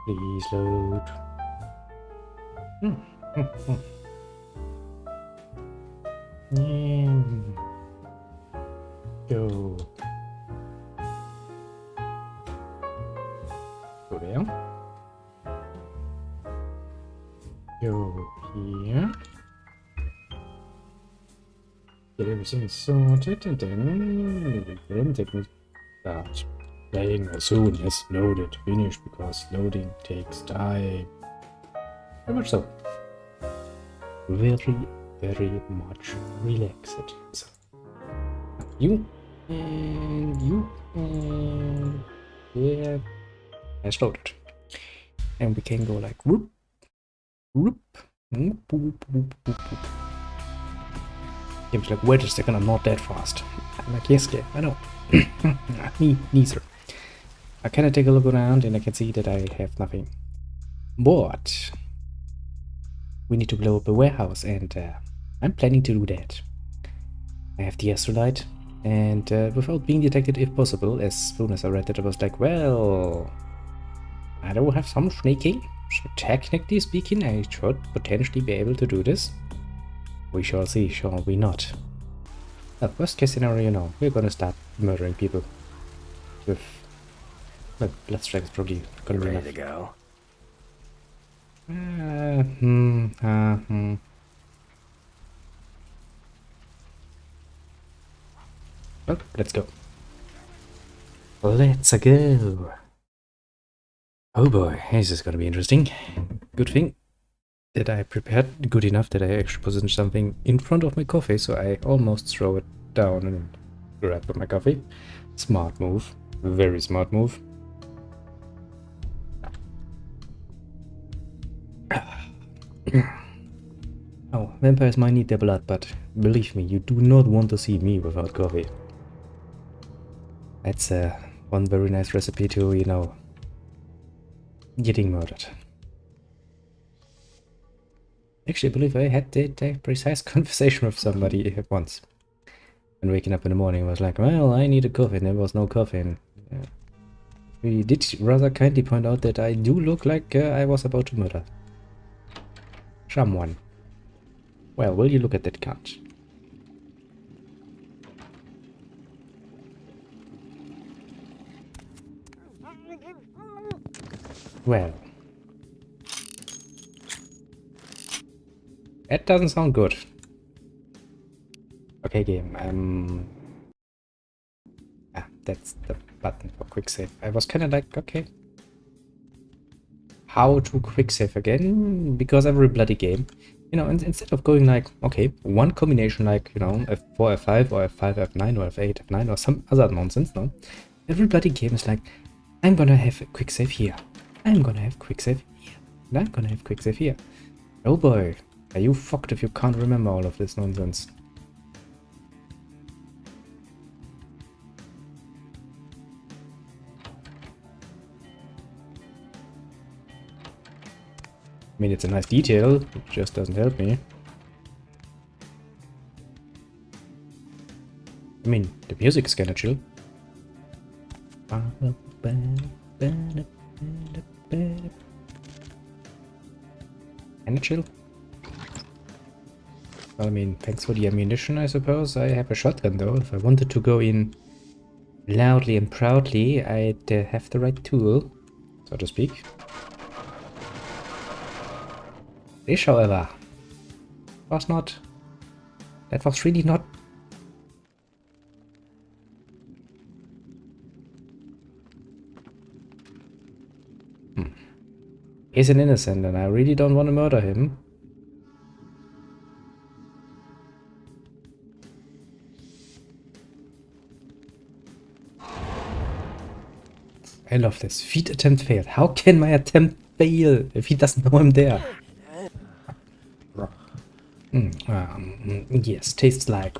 Please load. Go. Go there. Go here. Get everything sorted and then technically start playing as soon as loaded finished because loading takes time. Very much so. Very, very much relaxed. So you and yeah, it's loaded. And we can go like whoop, whoop, whoop, whoop, whoop, whoop, whoop. Game's like, wait a second, I'm not that fast. I'm like, yes, game, I know. Me neither. I kind of take a look around and I can see that I have nothing. But we need to blow up a warehouse, and I'm planning to do that. I have the astrolite, and without being detected if possible, as soon as I read it, I was like, well, I do have some sneaking, so technically speaking, I should potentially be able to do this. We shall see, shall we not? Well, worst case scenario, you know, we're gonna start murdering people. With... well, Bloodstrike is probably gonna be enough. Ready to go? Well, let's go. Let's go. Oh boy, this is gonna be interesting. Good thing that I prepared good enough that I actually positioned something in front of my coffee, so I almost throw it down and grab my coffee. Smart move. Very smart move. Oh, vampires might need their blood, but believe me, you do not want to see me without coffee. That's one very nice recipe to, you know, getting murdered. Actually, I believe I had that precise conversation with somebody once. And waking up in the morning, I was like, well, I need a coffee, and there was no coffee. And we did rather kindly point out that I do look like I was about to murder someone. Well, will you look at that couch? Well, that doesn't sound good. Okay, game. That's the button for quick save. I was kind of like, okay, how to quick save again? Because every bloody game, you know, instead of going like, okay, one combination like, you know, F4, F5, or F5, F9, or F8, F9, or some other nonsense, no? Every bloody game is like, I'm gonna have a quick save here. I'm gonna have quick save here. And I'm gonna have quick save here. Oh boy, are you fucked if you can't remember all of this nonsense. I mean, it's a nice detail, it just doesn't help me. I mean, the music is kinda chill. Kinda chill. Well, I mean, thanks for the ammunition, I suppose. I have a shotgun, though. If I wanted to go in loudly and proudly, I'd have the right tool, so to speak. This, however, was not... that was really not... He's an innocent and I really don't want to murder him. I love this. Feed attempt failed. How can my attempt fail if he doesn't know I'm there? Yes, tastes like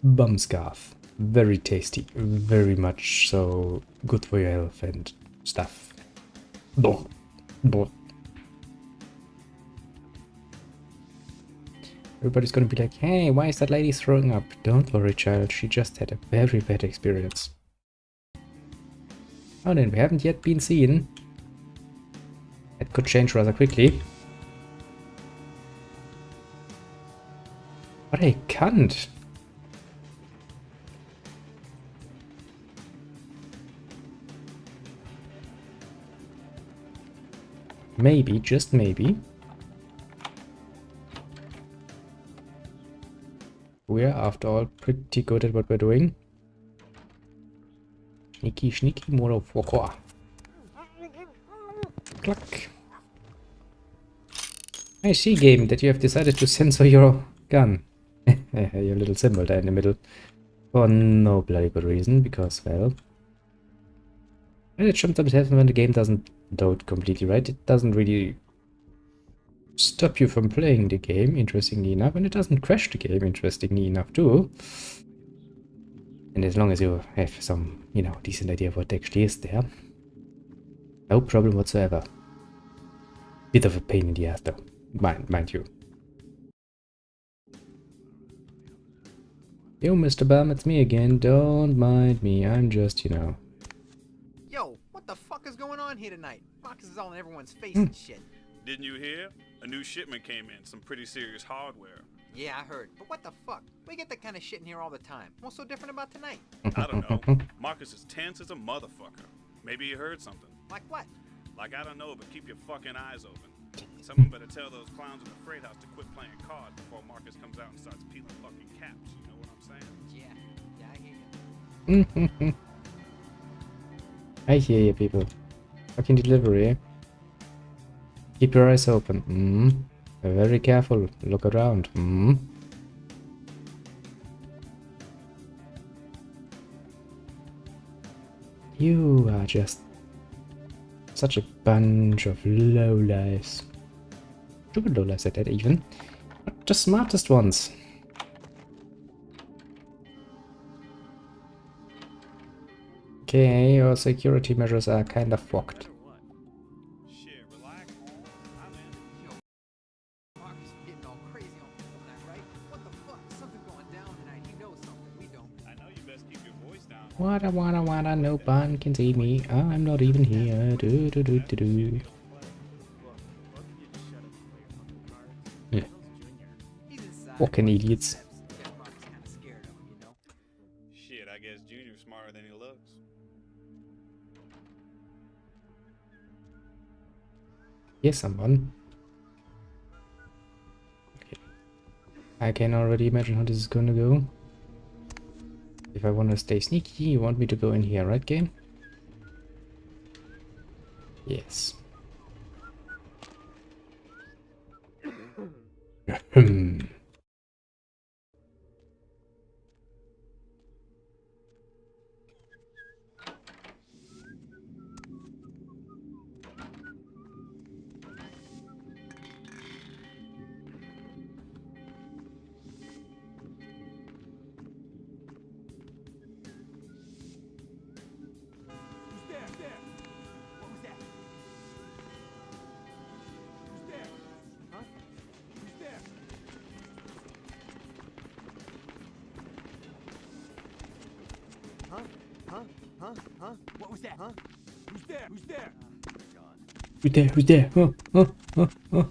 bum scarf. Very tasty. Very much so good for your health and stuff. Everybody's gonna be like, hey, why is that lady throwing up? Don't worry, child, she just had a very bad experience. Oh, then we haven't yet been seen. It could change rather quickly. What a cunt! Maybe, just maybe, we're after all pretty good at what we're doing. Sneaky, sneaky motherfucker. Cluck. I see, game, that you have decided to censor your gun. Your little symbol there in the middle. For no bloody good reason, because, well... And it sometimes happens when the game doesn't load completely right. It doesn't really stop you from playing the game, interestingly enough, and it doesn't crash the game, interestingly enough, too. And as long as you have some, you know, decent idea of what actually is there, no problem whatsoever. Bit of a pain in the ass, though, mind you. Yo, Mr. Bum, it's me again. Don't mind me. I'm just, you know... Yo, what the fuck is going on here tonight? Marcus is all in everyone's face and shit. Didn't you hear? A new shipment came in, some pretty serious hardware. Yeah, I heard. But what the fuck? We get that kind of shit in here all the time. What's so different about tonight? I don't know. Marcus is tense as a motherfucker. Maybe he heard something. Like what? Like, I don't know, but keep your fucking eyes open. Someone better tell those clowns in the freight house to quit playing cards before Marcus comes out and starts peeling fucking caps. You know what I'm saying? Yeah, I hear you. I hear you, people. Fucking delivery. Keep your eyes open. Very careful. Look around. You are just such a bunch of lowlifes. Stupid lowlifes at that, even. Not the smartest ones. Okay, your security measures are kind of fucked. Shit, relax. I'm in. Yo, Marcus is getting all crazy on tonight, right? What the fuck? Something's going down tonight. He knows something. We don't. I know you best keep your voice down. Wada, no one can see me. I'm not even here. Yeah. He's inside. Fucking idiots. Guess Marcus kind of scared of him, you know? Shit, I guess Junior's smarter than he looks. Yes, someone. Okay. I can already imagine how this is gonna go. If I want to stay sneaky, you want me to go in here, right, game? Yes. Huh? What was that? Huh? Who's there? Who's there? God. Who's there? Who's there?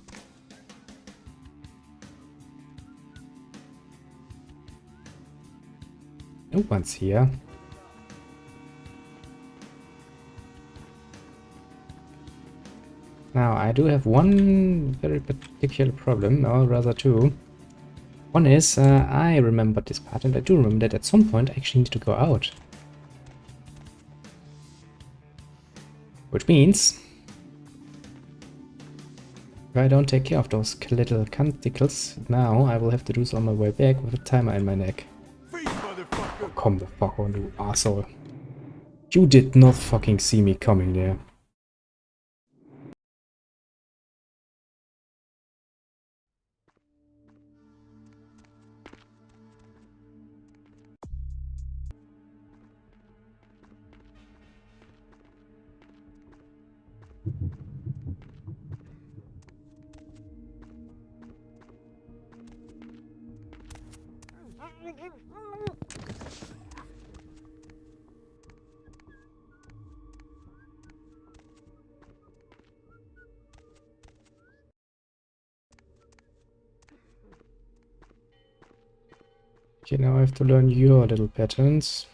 No one's here. Now, I do have one very particular problem, or rather two. One is, I remember this part, and I do remember that at some point I actually need to go out. Which means, if I don't take care of those little cunticles now, I will have to do so on my way back with a timer in my neck. Oh, come the fuck on, you asshole. You did not fucking see me coming there. Okay, now I have to learn your little patterns.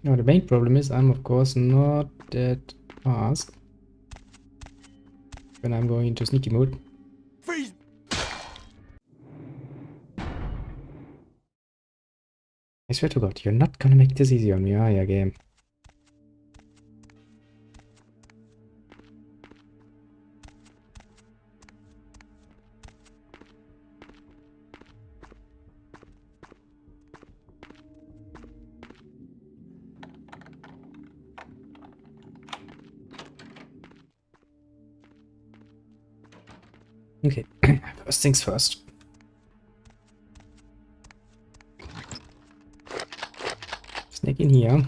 Now the main problem is I'm of course not that fast when I'm going into sneaky mode. Freeze! I swear to God, you're not gonna make this easy on me, are ya, game? Okay, first things first. Snake in here.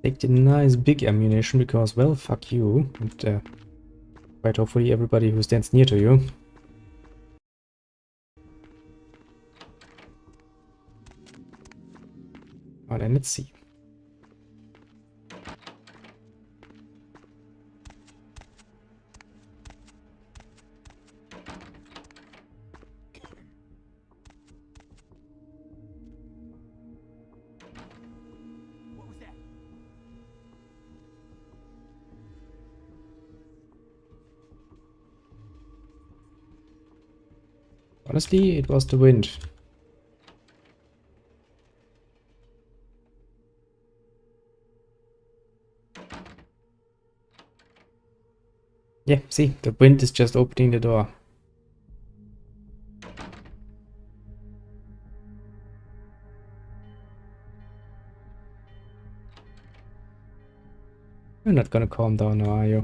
Take the nice big ammunition because, well, fuck you. And quite hopefully everybody who stands near to you. Oh, then let's see. What was that? Honestly, it was the wind. Yeah, see, the wind is just opening the door. You're not gonna calm down now, are you?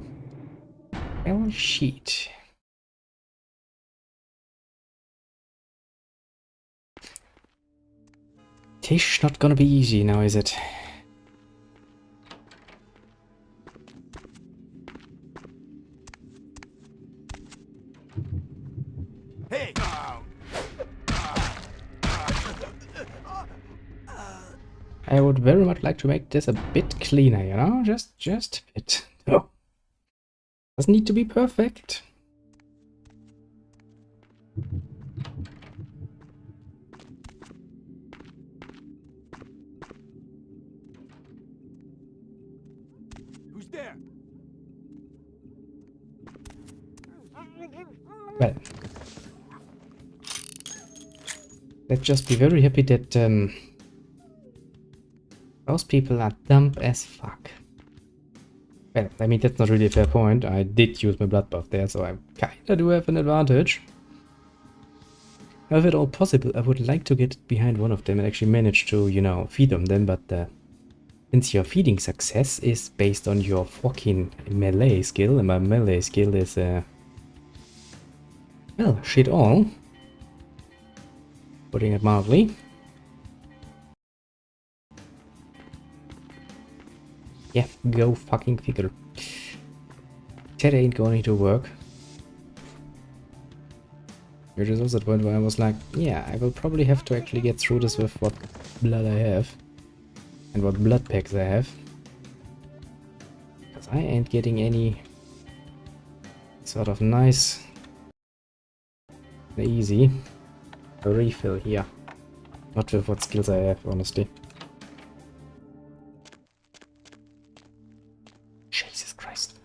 Oh, shit. Tish, not gonna be easy now, is it? Hey! I would very much like to make this a bit cleaner, you know? Just a bit. Oh. Doesn't need to be perfect. Who's there? Well. Let's just be very happy that those people are dumb as fuck. Well, I mean, that's not really a fair point. I did use my blood buff there, so I kinda do have an advantage. Now, if at all possible, I would like to get behind one of them and actually manage to, you know, feed on them, but since your feeding success is based on your fucking melee skill, and my melee skill is, well, shit all. Putting it mildly. Yeah, go fucking figure. That ain't going to work. Which is also the point where I was like, yeah, I will probably have to actually get through this with what blood I have. And what blood packs I have. Because I ain't getting any sort of nice, easy refill here. Not with what skills I have, honestly. Jesus Christ.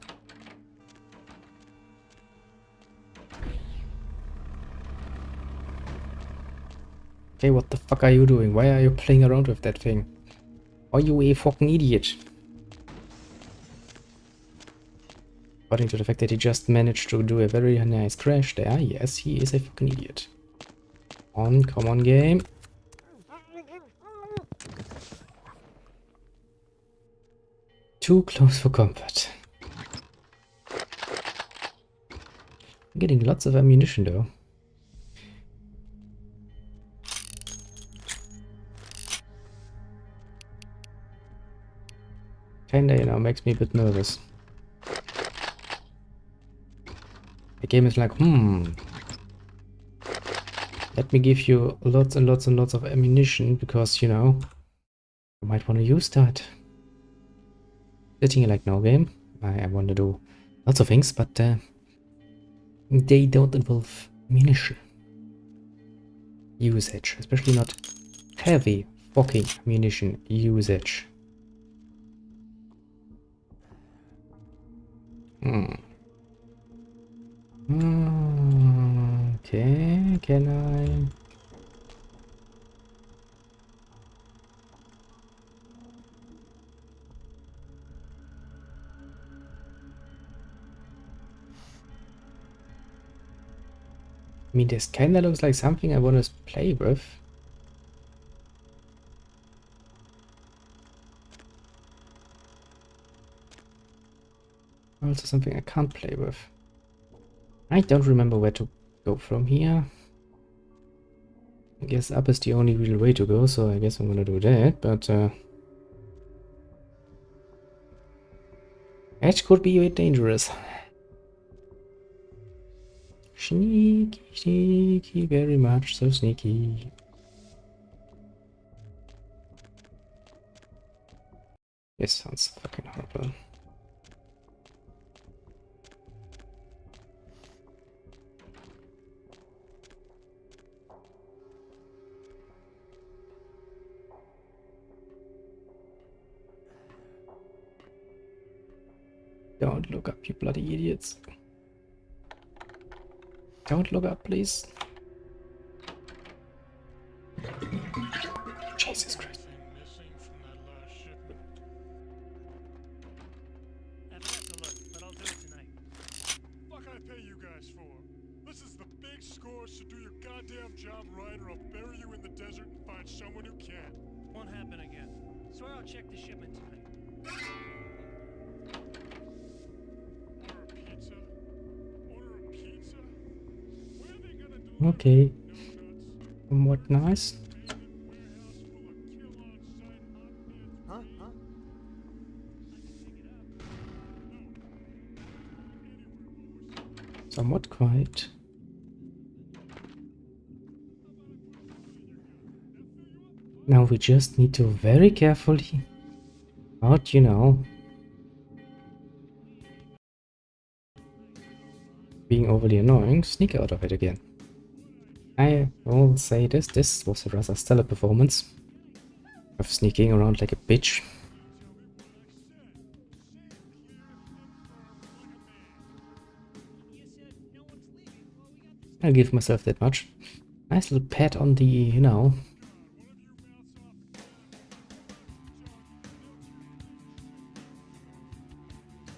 Okay, what the fuck are you doing? Why are you playing around with that thing? Are you a fucking idiot? According to the fact that he just managed to do a very nice crash there, yes, he is a fucking idiot. Come on, game. Too close for comfort. I'm getting lots of ammunition though. Kinda, you know, makes me a bit nervous. The game is like, let me give you lots and lots and lots of ammunition because, you know, you might want to use that. Sitting here like, no game. I want to do lots of things, but they don't involve ammunition usage, especially not heavy fucking ammunition usage. Okay, can I? I mean, this kinda looks like something I want to play with. Also something I can't play with. I don't remember where to go from here. I guess up is the only real way to go, so I guess I'm gonna do that, but edge could be a bit dangerous. Sneaky, sneaky, very much so sneaky. This sounds fucking horrible. Don't look up, you bloody idiots. Don't look up, please. Jesus Christ. Missing from that last shipment. I'd have to look, but I'll do it tonight. What can I pay you guys for? This is the big score, so do your goddamn job right or I'll bury you in the desert and find someone who can. Won't happen again. Swear I'll check the shipment tonight. Order a pizza? Order a pizza? Where are they gonna do Okay, no nuts? somewhat nice. Warehouse full of kill-on-site hot beds. Huh? Somewhat quiet. Now we just need to very carefully, not, you know, being overly annoying, sneak out of it again. I will say this was a rather stellar performance of sneaking around like a bitch. I'll give myself that much. Nice little pat on the, you know.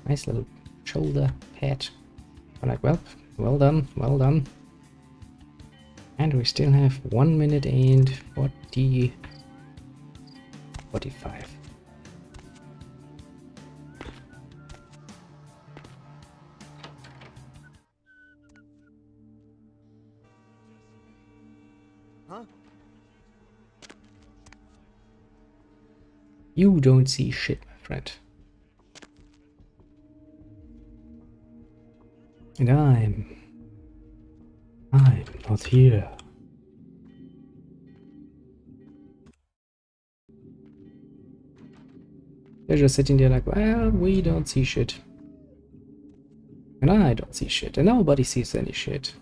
Nice little shoulder pat. I'm like, well done, well done. And we still have 1 minute and 45. Huh? You don't see shit, my friend. And I'm not here. They're just sitting there like, well, we don't see shit. And I don't see shit. And nobody sees any shit.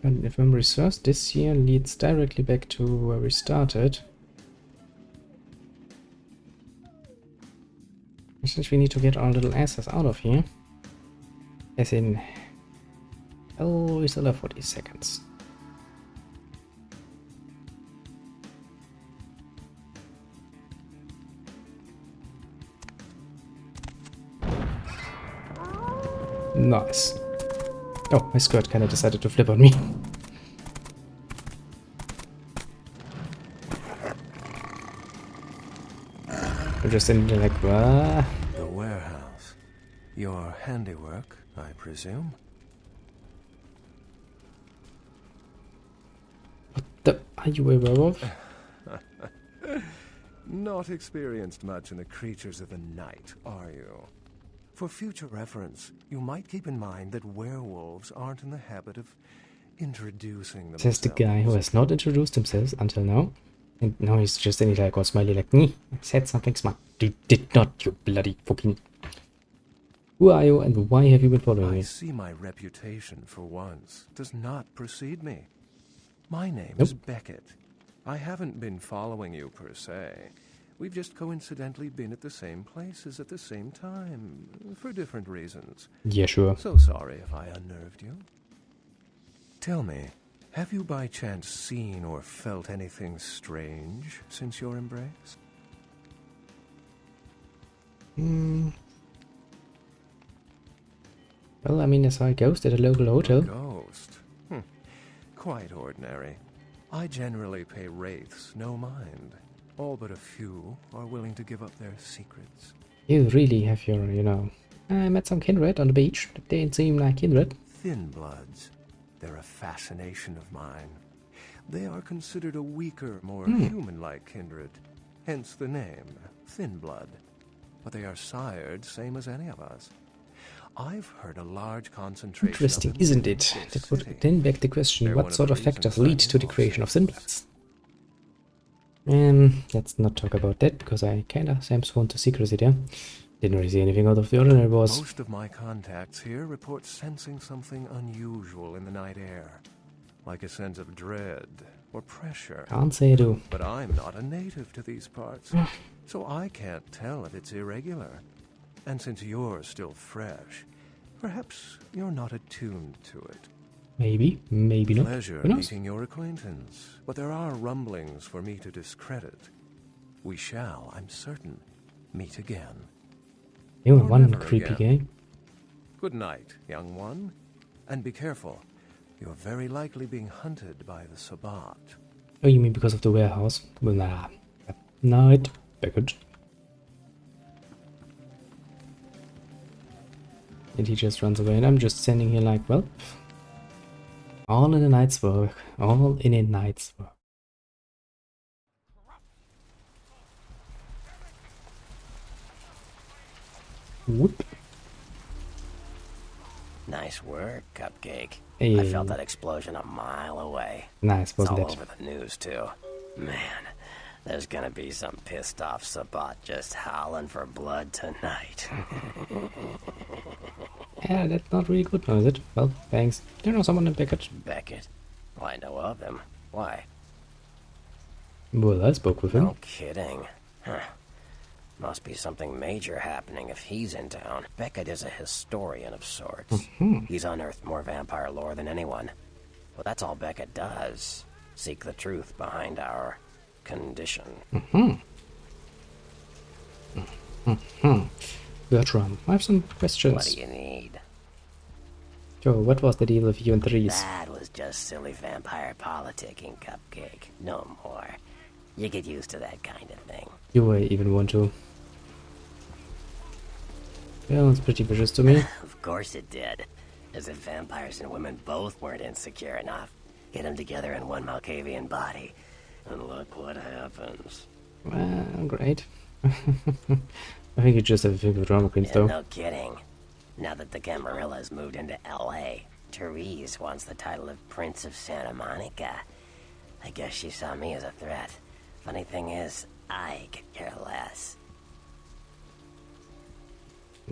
And if memory serves, this here leads directly back to where we started. Since we need to get our little asses out of here. As in... Oh, we still have 40 seconds. Nice. Oh, my skirt kind of decided to flip on me. I'm just sitting there like, what? The warehouse. Your handiwork, I presume? Are you a werewolf? Not experienced much in the creatures of the night, are you? For future reference, you might keep in mind that werewolves aren't in the habit of introducing themselves. Says the guy who has not introduced himself until now. And now he's just sitting like all smiley like, I said something smart. You did not, you bloody fucking... Who are you and why have you been following me? I see my reputation, for once, does not precede me. My name Nope. is Beckett. I haven't been following you per se. We've just coincidentally been at the same places at the same time, for different reasons. Yeah, sure. So sorry if I unnerved you. Tell me, have you by chance seen or felt anything strange since your embrace? Well, I mean, I saw a ghost at a local hotel. A ghost? Quite ordinary. I generally pay wraiths no mind. All but a few are willing to give up their secrets. You really have your, you know... I met some kindred on the beach. They didn't seem like kindred. Thin bloods. They're a fascination of mine. They are considered a weaker, more human-like kindred. Hence the name, Thin Blood. But they are sired same as any of us. I've heard a large concentration Interesting, of them isn't in it? this That would city. then beg the question, They're one what of sort the of factors reasons lead I to the know creation of secrets. Thinbloods? Let's not talk about that, because I kinda am sworn to secrecy there. Didn't really see anything out of the ordinary, boss. Most of my contacts here report sensing something unusual in the night air, like a sense of dread or pressure. Can't say I do. But I'm not a native to these parts, so I can't tell if it's irregular. And since you're still fresh, perhaps you're not attuned to it. Maybe, maybe not. Pleasure Who knows? meeting your acquaintance, but there are rumblings for me to discredit. We shall, I'm certain, meet again. You were Or one never creepy again. guy. Good night, young one. And be careful. You're very likely being hunted by the Sabbat. Oh, you mean because of the warehouse? Well, nah. Night. Beckett. And he just runs away, and I'm just standing here like, well, all in a night's work. All in a night's work. Whoop. Nice work, Cupcake. Hey. I felt that explosion a mile away. Nice, It's wasn't all it? over the news, too. Man, there's gonna be some pissed off Sabbat just howling for blood tonight. Yeah, that's not really good now, is it? Well, thanks. Do you know someone in Beckett? Beckett? Well, I know of him. Why? Well, I spoke with him. No kidding. Huh. Must be something major happening if he's in town. Beckett is a historian of sorts. He's unearthed more vampire lore than anyone. Well, that's all Beckett does. Seek the truth behind our condition. Bertram, I have some What questions. do you need? Joe, what was the deal with you and Therese? That was just silly vampire politicking, Cupcake. No more. You get used to that kind of thing. Do I even want to? Well, it's pretty vicious to me. Of course it did. As if vampires and women both weren't insecure enough. Get them together in one Malkavian body. And look what happens. Well, great. I think you just have a thing with drama queens, Yeah, though. no kidding. Now that the Camarillas moved into L.A., Therese wants the title of Prince of Santa Monica. I guess she saw me as a threat. Funny thing is, I could care less.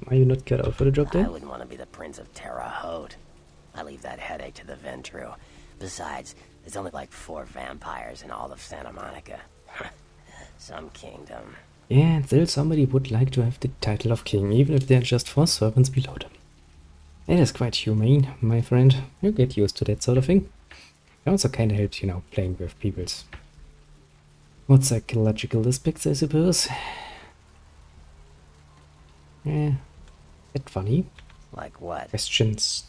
Are you not cut out for the job I then? wouldn't want to be the Prince of Terre Haute. I leave that headache to the Ventru. Besides, there's only like 4 vampires in all of Santa Monica. Some kingdom. Yeah, and still somebody would like to have the title of king, even if they're just 4 servants below them. That is quite humane, my friend. You get used to that sort of thing. It also kinda helps, you know, playing with people's what psychological aspects, I suppose. Yeah, that funny. Like what? Questions.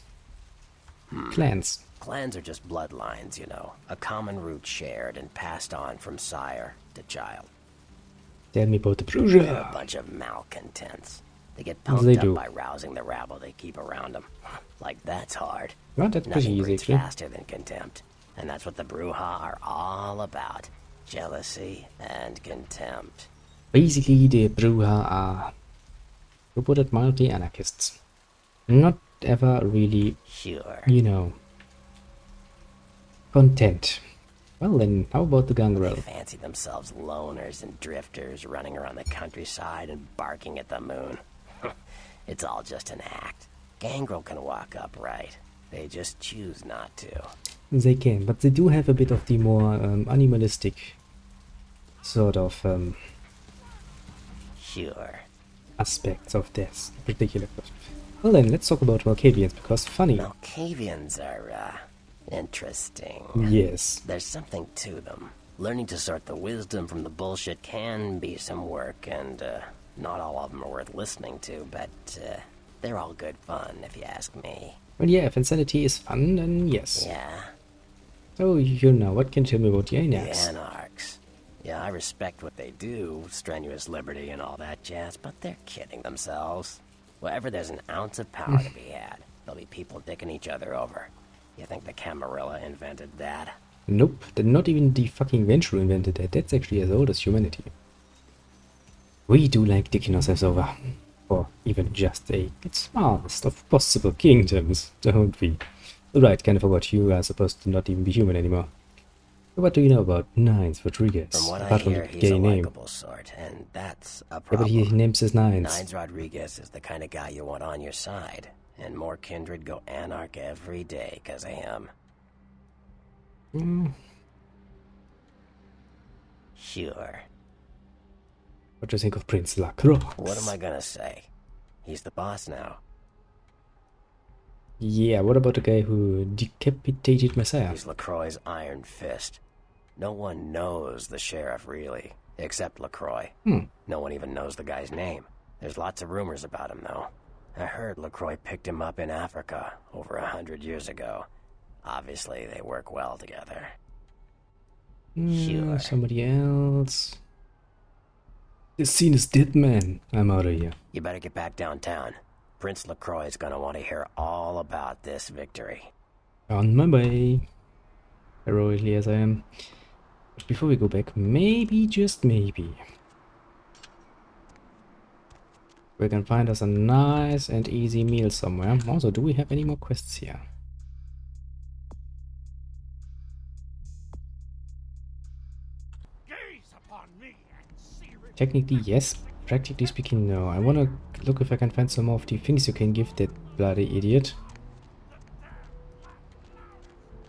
Clans. Clans are just bloodlines, you know. A common root shared and passed on from sire to child. Tell me about the They're a bourgeois. bunch of malcontents. They get They pumped do. up by rousing the rabble they keep around them. Like that's hard. Well, that's pretty Nothing easy, breeds actually. faster than contempt. And that's what the Bruja are all about. Jealousy and contempt. Basically, the bourgeois are, to put it mildly, anarchists. Not ever really, Sure. you know, content. Well then, how about the They gangrel? fancy themselves loners and drifters running around the countryside and barking at the moon. It's all just an act. Gangrel can walk upright. They just choose not to. They can, but they do have a bit of the more animalistic sort of Sure. aspects of this particular question. Well then, let's talk about Malkavians, because funny. Malkavians are, interesting. Yes. There's something to them. Learning to sort the wisdom from the bullshit can be some work, and, not all of them are worth listening to, but, they're all good fun, if you ask me. Well, yeah, if insanity is fun, then yes. Yeah, So, you know, what can you tell me about the the Anarchs? anarchs. Yeah, I respect what they do, strenuous liberty and all that jazz, but they're kidding themselves. Wherever there's an ounce of power to be had, there'll be people dicking each other over. You think the Camarilla invented that? Nope, not even the fucking Venture invented that. That's actually as old as humanity. We do like dicking ourselves over. Or even just a smallest of possible kingdoms, don't we? Right, kind of forgot you are supposed to not even be human anymore. What do you know about Nines Rodriguez? From what I apart from hear, the he's a gay name. likable sort, and that's a Yeah, problem. but he names his Nines. Nines Rodriguez is the kind of guy you want on your side, and more kindred go anarch every day because of him. Sure. What do you think of Prince Lacroix? What am I gonna say? He's the boss now. Yeah, what about the guy who decapitated Messiah? He's LaCroix's iron fist. No one knows the sheriff, really, except LaCroix. No one even knows the guy's name. There's lots of rumors about him, though. I heard LaCroix picked him up in Africa over 100 years ago. Obviously, they work well together. Sure. Somebody else. This scene is dead, man. I'm out of here. You better get back downtown. Prince LaCroix is gonna want to hear all about this victory. On my way. Heroically as I am. But before we go back, maybe, just maybe, we can find us a nice and easy meal somewhere. Also, do we have any more quests here? Technically, yes. Practically speaking, no. I wanna look if I can find some more of the things you can give that bloody idiot.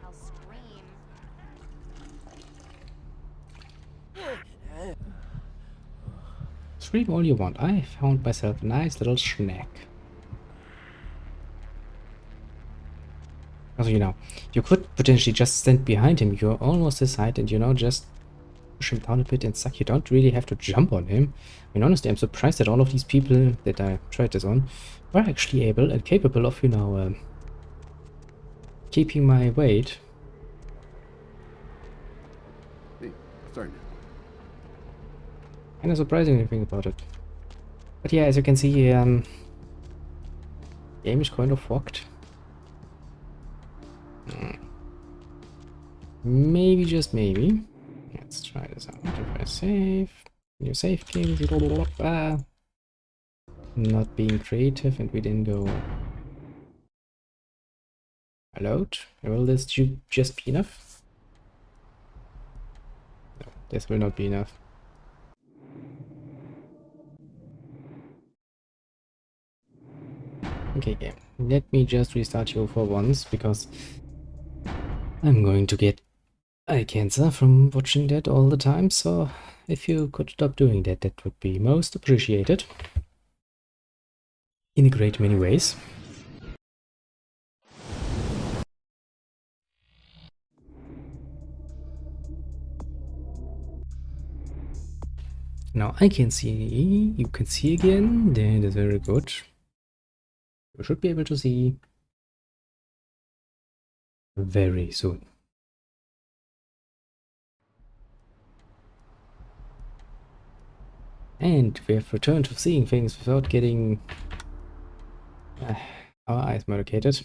I'll scream. Scream all you want. I found myself a nice little snack. Also, you know, you could potentially just stand behind him. You're almost his height and, you know, just push him down a bit and suck. You don't really have to jump on him. I mean, honestly, I'm surprised that all of these people that I tried this on were actually able and capable of, you know, keeping my weight. Hey, sorry. Kind of surprising when you think about it. But yeah, as you can see, game is kind of fucked. Maybe, just maybe. Let's try this out. If I save, new save game, blah, blah, blah, blah. Not being creative, and we didn't go allowed. Will this just be enough? No, this will not be enough. Okay, game. Let me just restart you for once, because I'm going to get eye cancer from watching that all the time, so if you could stop doing that, that would be most appreciated. In a great many ways. Now I can see, you can see again, that is very good. You should be able to see very soon. And we have returned to seeing things without getting our eyes medicated.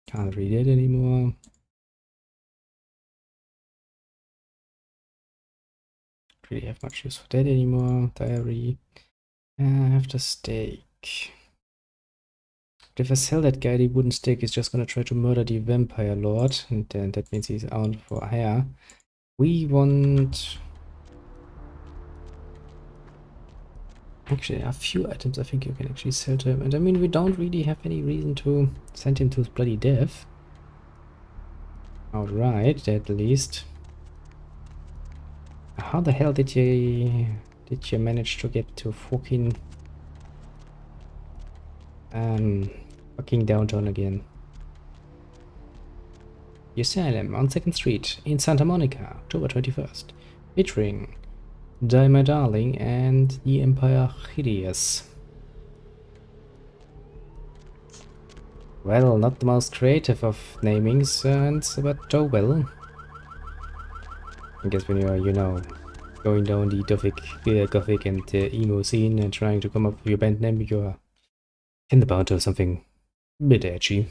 Can't read it anymore. Really have much use for that anymore. Diary. I have the steak. But if I sell that guy the wooden steak, he's just gonna try to murder the vampire lord, and then that means he's out for hire. We want... Actually, there are a few items I think you can actually sell to him. And I mean, we don't really have any reason to send him to his bloody death. Alright, at least. How the hell did you manage to get to fucking downtown again? The Asylum on 2nd Street in Santa Monica, October 21st, featuring Die My Darling and the Empire Hideous. Well, not the most creative of namings, but oh well. I guess when you're, you know, going down the gothic and emo scene and trying to come up with your band name, you're in the bound to something a bit edgy.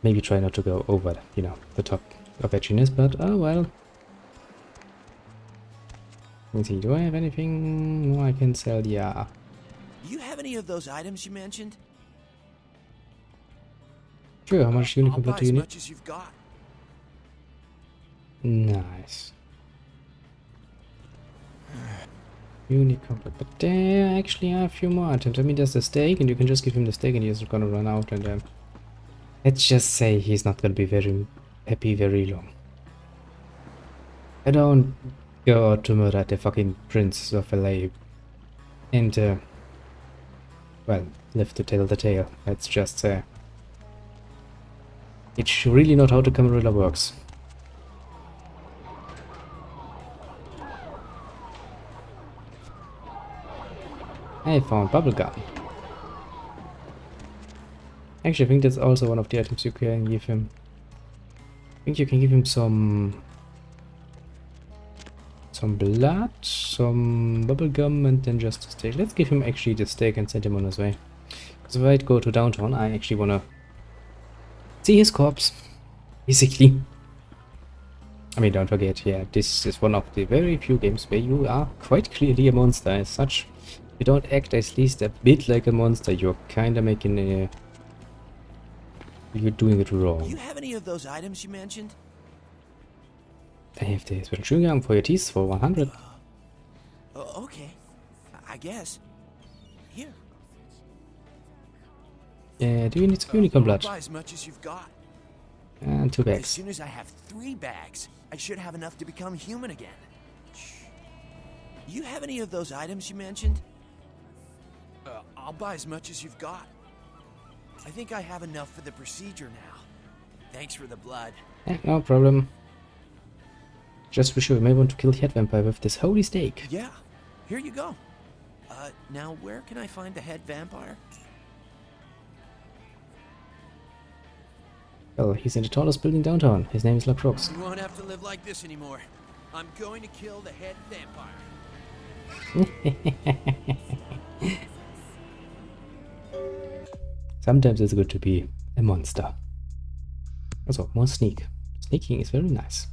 Maybe try not to go over, you know, the top of edginess, but oh well. Let's see, do I have anything more I can sell? Yeah. Do you have any of those items you mentioned? Sure, how much unicorn blood do you need? As much as you've got. Nice. Unicorn blood, but there actually are a few more items. I mean, there's the steak, and you can just give him the steak and he's gonna run out, and let's just say he's not gonna be very happy very long. I don't go out to murder the fucking Prince of LA and well, live to tell the tale. Let's just say it's really not how the Camarilla works. I found bubblegum. Actually, I think that's also one of the items you can give him. I think you can give him some blood, some bubblegum, and then just a steak. Let's give him actually the steak and send him on his way. Because if I go to downtown, I actually wanna see his corpse, basically. I mean, don't forget, yeah, this is one of the very few games where you are quite clearly a monster. As such, if you don't act at least a bit like a monster, you're kinda making a... You're doing it wrong. Do you have any of those items you mentioned? I have the special chewing gum for your teeth for 100. Okay, I guess. Here. Do you need some unicorn blood? I'll buy as much as you've got. And 2 As bags. soon as I have 3 bags, I should have enough to become human again. You have any of those items you mentioned? I'll buy as much as you've got. I think I have enough for the procedure now. Thanks for the blood. Yeah, no problem. Just be sure you may want to kill the head vampire with this holy steak. Yeah, here you go. Now where can I find the head vampire? Well, he's in the tallest building downtown. His name is La Croix. You won't have to live like this anymore. I'm going to kill the head vampire. Sometimes it's good to be a monster. Also, more sneak. Sneaking is very nice.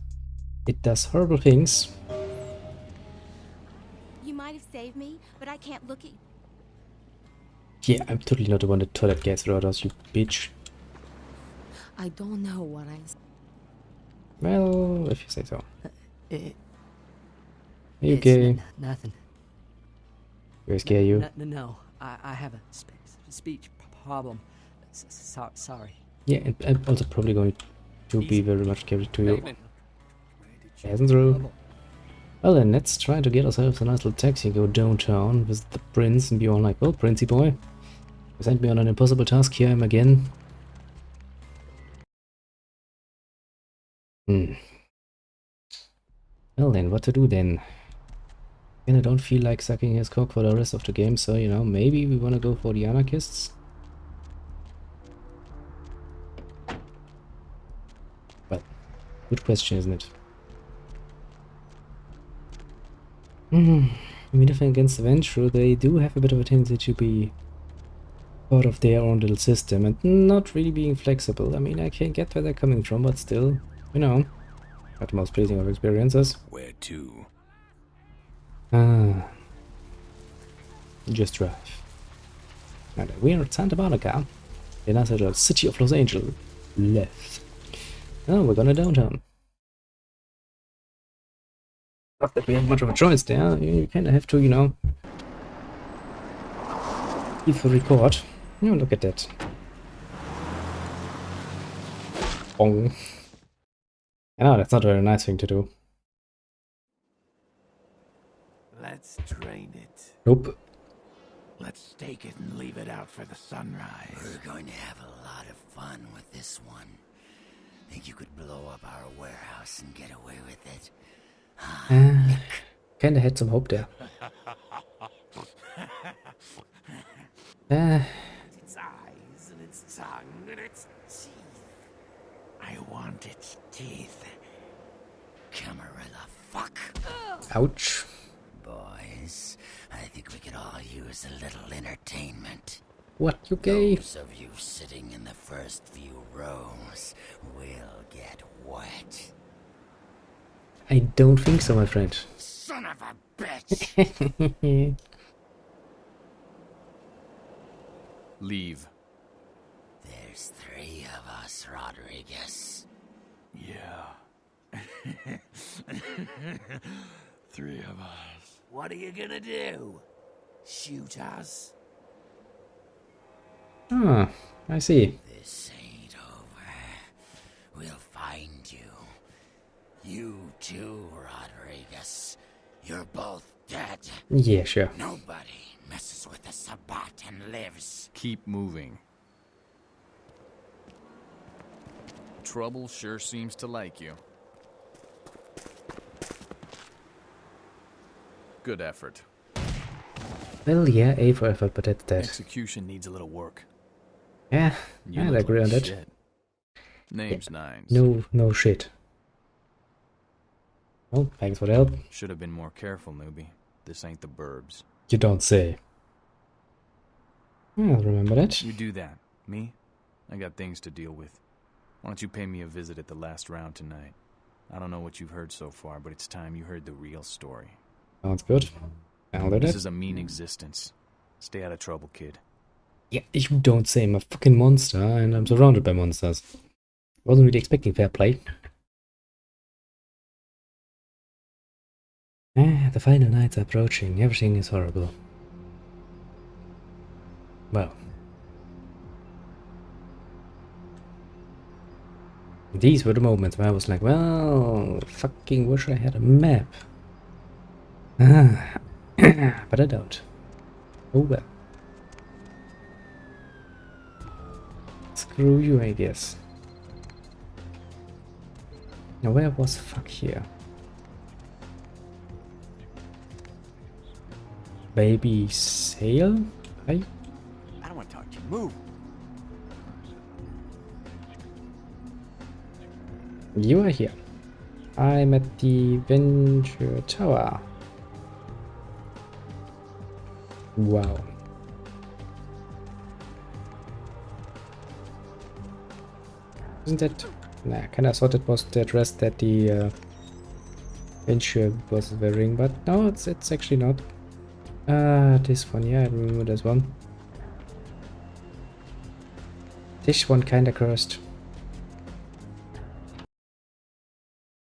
It does horrible things. You might have saved me, but I can't look at you. Yeah, I'm totally not the one that toilet gas routers, you bitch. I don't know what I... Well, if you say so. It, You okay? Nothing. Do I scare you? No, I have a speech problem. Sorry. Yeah, and I'm also probably going to be very much carried to you. Hasn't through. Well then, let's try to get ourselves a nice little taxi, go downtown, visit the prince, and be all like, well, Princey boy, you sent me on an impossible task, here I am again. Well then, what to do then? And I don't feel like sucking his cock for the rest of the game, so, you know, maybe we wanna go for the anarchists? Good question, isn't it? I mean, if against the Venture, they do have a bit of a tendency to be part of their own little system and not really being flexible. I mean, I can get where they're coming from, but still, you know, not the most pleasing of experiences. Where to? Just drive. And we are at Santa Monica, the nice little city of Los Angeles. Left. Oh, we're gonna downtown. Not that we have much of a choice there. You kind of have to, you know, keep the record. Oh, look at that. Bong. I know, that's not a very nice thing to do. Let's drain it. Nope. Let's stake it and leave it out for the sunrise. We're going to have a lot of fun with this one. Think you could blow up our warehouse and get away with it? Kinda had some hope there. Its eyes and its tongue and its teeth. I want its teeth. Camarilla, fuck. Ouch. Boys, I think we could all use a little entertainment. What, you gay? Those of you sitting in the first few rows will get wet. I don't think so, my friend. Son of a bitch! Leave. There's 3 of us, Rodriguez. Yeah. 3 of us. What are you gonna do? Shoot us? Ah, I see. This ain't over. We'll find you. You too, Rodriguez. You're both dead. Yeah, sure. Nobody messes with the Sabbat and lives. Keep moving. Trouble sure seems to like you. Good effort. Well, yeah, A for effort, but that's that. Execution needs a little work. Yeah, You I'd look agree like on that. shit. Name's Nines. No shit. Oh, thanks for the help. Should have been more careful, newbie. This ain't the burbs. You don't say. I'll remember that. You do that. Me? I got things to deal with. Why don't you pay me a visit at the last round tonight? I don't know what you've heard so far, but it's time you heard the real story. Sounds good. I'll do This that. is a mean existence. Stay out of trouble, kid. Yeah, you don't say. I'm a fucking monster, and I'm surrounded by monsters. Wasn't really expecting fair play. The final nights are approaching. Everything is horrible. Well. These were the moments where I was like, well, fucking wish I had a map. But I don't. Oh well. Screw you, I guess. Now where was fuck here? Baby sail? Hi? I don't want to talk to you. Move. You are here. I'm at the Venture Tower. Wow. Isn't that... Nah, I kinda thought it was the dress that the Venture was wearing, but no, it's actually not. This one, yeah, I remember this one. This one kinda cursed.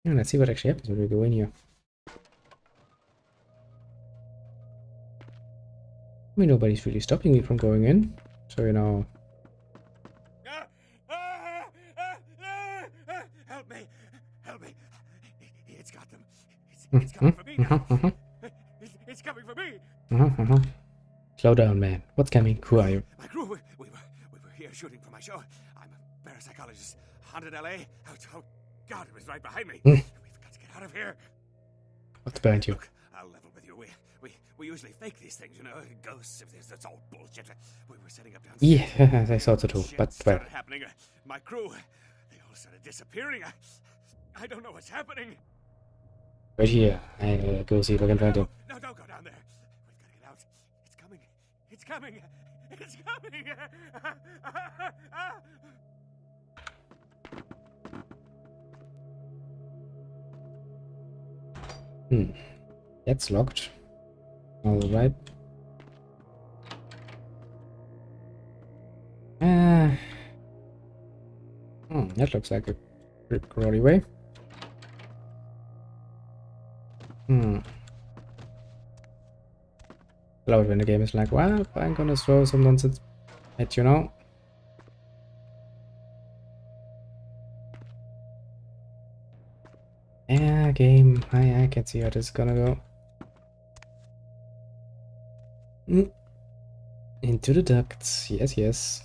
Yeah, let's see what actually happens when we go in here. I mean, nobody's really stopping me from going in, so you know. Help me! Help me! It's got them. It's coming for me now. It's coming for me. Slow down, man. What's coming? Who are you? My crew, we were here shooting for my show. I'm a parapsychologist. Haunted LA. Oh God, it was right behind me. We've got to get out of here. What's behind you? Look, I'll level with you. We usually fake these things, you know, ghosts. That's all bullshit. We were setting up downstairs. Yeah, I thought so too. But well, happening. My crew, they all started disappearing. I don't know what's happening. Right here. I'll go see if I can find him. No, don't go down there. We've got to get out. It's coming. It's coming. It's coming. That's locked. Alright. That looks like a crawly way. I love it when the game is like, well, I'm gonna throw some nonsense at you now. Yeah, game. I can see how this is gonna go. Into the ducts. Yes, yes.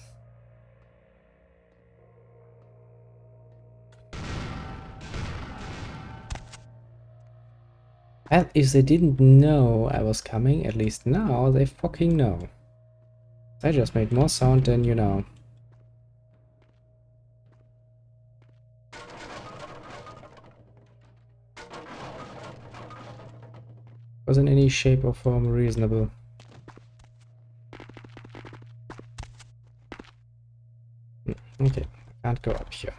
Well, if they didn't know I was coming, at least now they fucking know. I just made more sound than you know. Wasn't any shape or form reasonable. Okay, I can't go up here.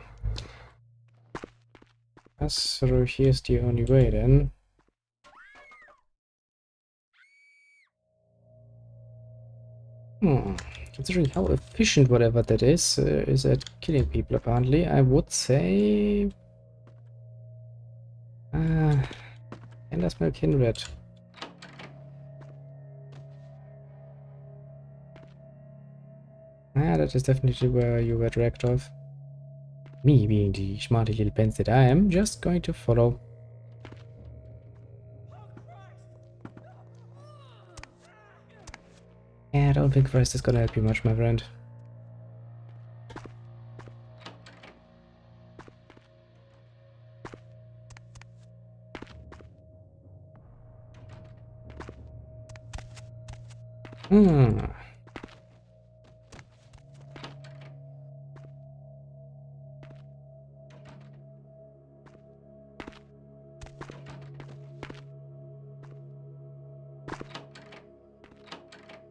So here's the only way then. Considering how efficient whatever that is at killing people apparently, I would say... and I smell kindred. That is definitely where you were dragged off. Me, being the smarty little pants that I am, just going to follow. Yeah, I don't think Christ is gonna help you much, my friend.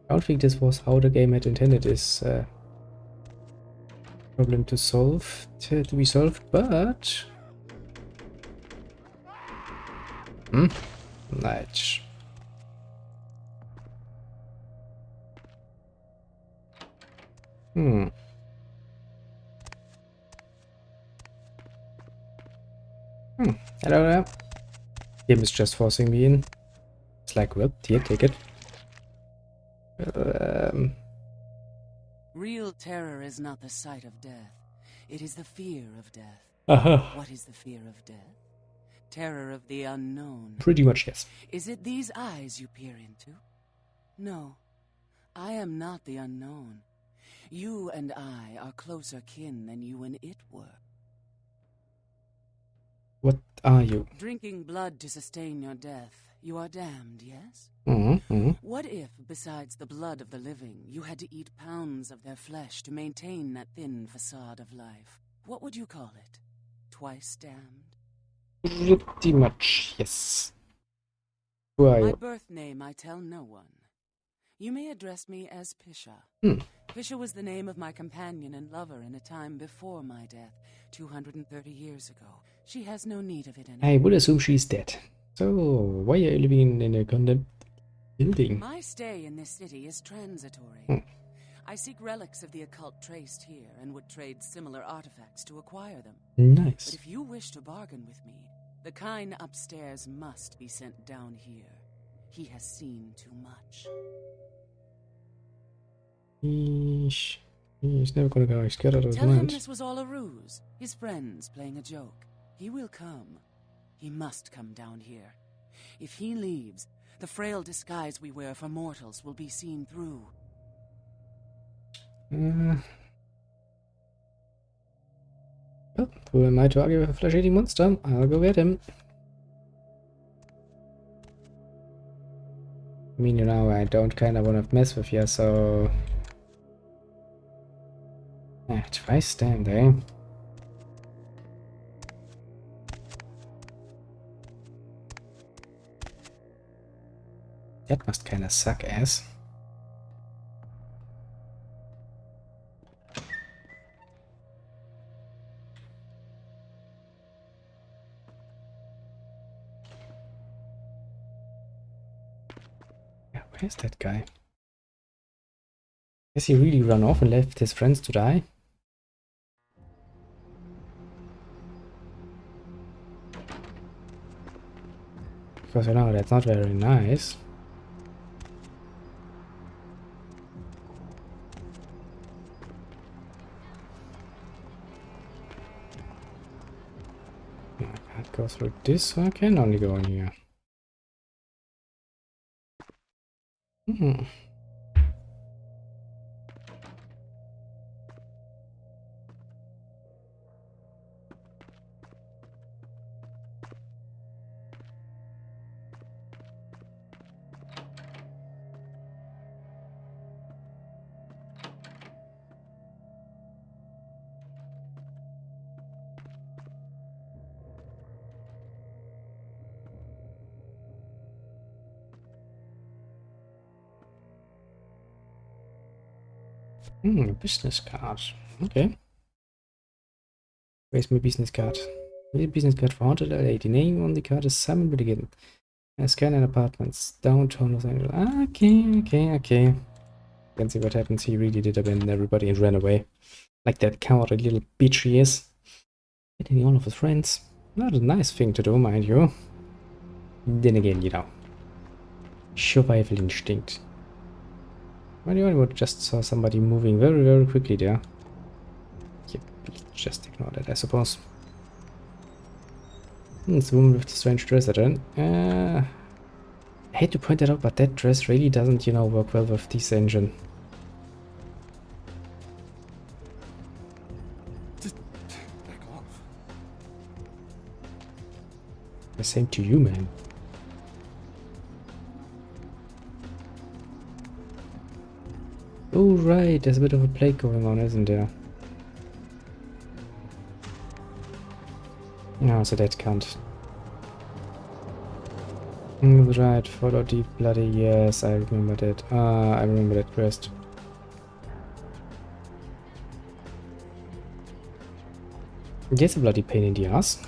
I don't think this was how the game had intended this problem to solve, to be solved, but... Nice. Hello there. Game is just forcing me in. It's like, well, here, take it. Real terror is not the sight of death. It is the fear of death. What is the fear of death? Terror of the unknown. Pretty much, yes. Is it these eyes you peer into? No. I am not the unknown. You and I are closer kin than you and it were. What are you? Drinking blood to sustain your death. You are damned, yes? What if, besides the blood of the living, you had to eat pounds of their flesh to maintain that thin facade of life? What would you call it? Twice damned? Pretty much, yes. Who are you? My birth name I tell no one. You may address me as Pisha. Pisha was the name of my companion and lover in a time before my death, 230 years ago. She has no need of it anymore. I would assume she's dead. So, why are you living in a condemned building? My stay in this city is transitory. I seek relics of the occult traced here and would trade similar artifacts to acquire them. Nice. But if you wish to bargain with me, the kind upstairs must be sent down here. He has seen too much. He's never gonna go. He's scared out of his Tell him mind. this was all a ruse. His friends playing a joke. He will come. He must come down here. If he leaves, the frail disguise we wear for mortals will be seen through. Well, who am I to argue with a flesh-eating monster? I'll go get him. I mean, you know, I don't kind of want to mess with you, so... twice damned, eh? That must kinda suck ass. Yeah, where's that guy? Has he really run off and left his friends to die? Because you know, that's not very nice. I can't go through this, so I can only go in here. Hmm. A business card. Okay. Where's my business card? The business card for Haunted LA. The name on the card is Simon Billigan. Scan and apartments. Downtown Los Angeles. Okay. Can see what happens. He really did abandon everybody and ran away. Like that cowardly little bitch he is. Getting all of his friends. Not a nice thing to do, mind you. Then again, you know. Survival instinct. Well, you only just saw somebody moving very, very quickly there. Yep, just ignore that, I suppose. It's the woman with the strange dress again. I hate to point that out, but that dress really doesn't, you know, work well with this engine. Just back off. The same to you, man. Oh, right, there's a bit of a plague going on, isn't there? No, so that can't. Right, follow deep bloody, yes, I remember that. I remember that quest. That's a bloody pain in the ass.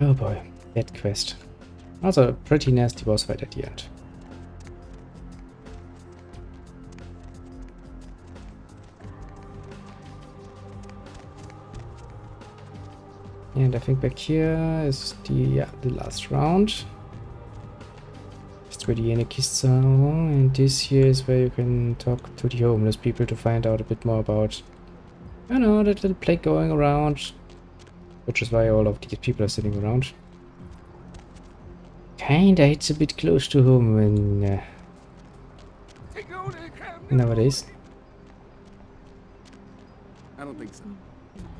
Oh boy, that quest. Also a pretty nasty boss fight at the end. And I think back here is the last round. That's where the anarchists are, and this here is where you can talk to the homeless people to find out a bit more about, you know, that little plague going around, which is why all of these people are sitting around. Kinda hits a bit close to home when nowadays. I don't think so.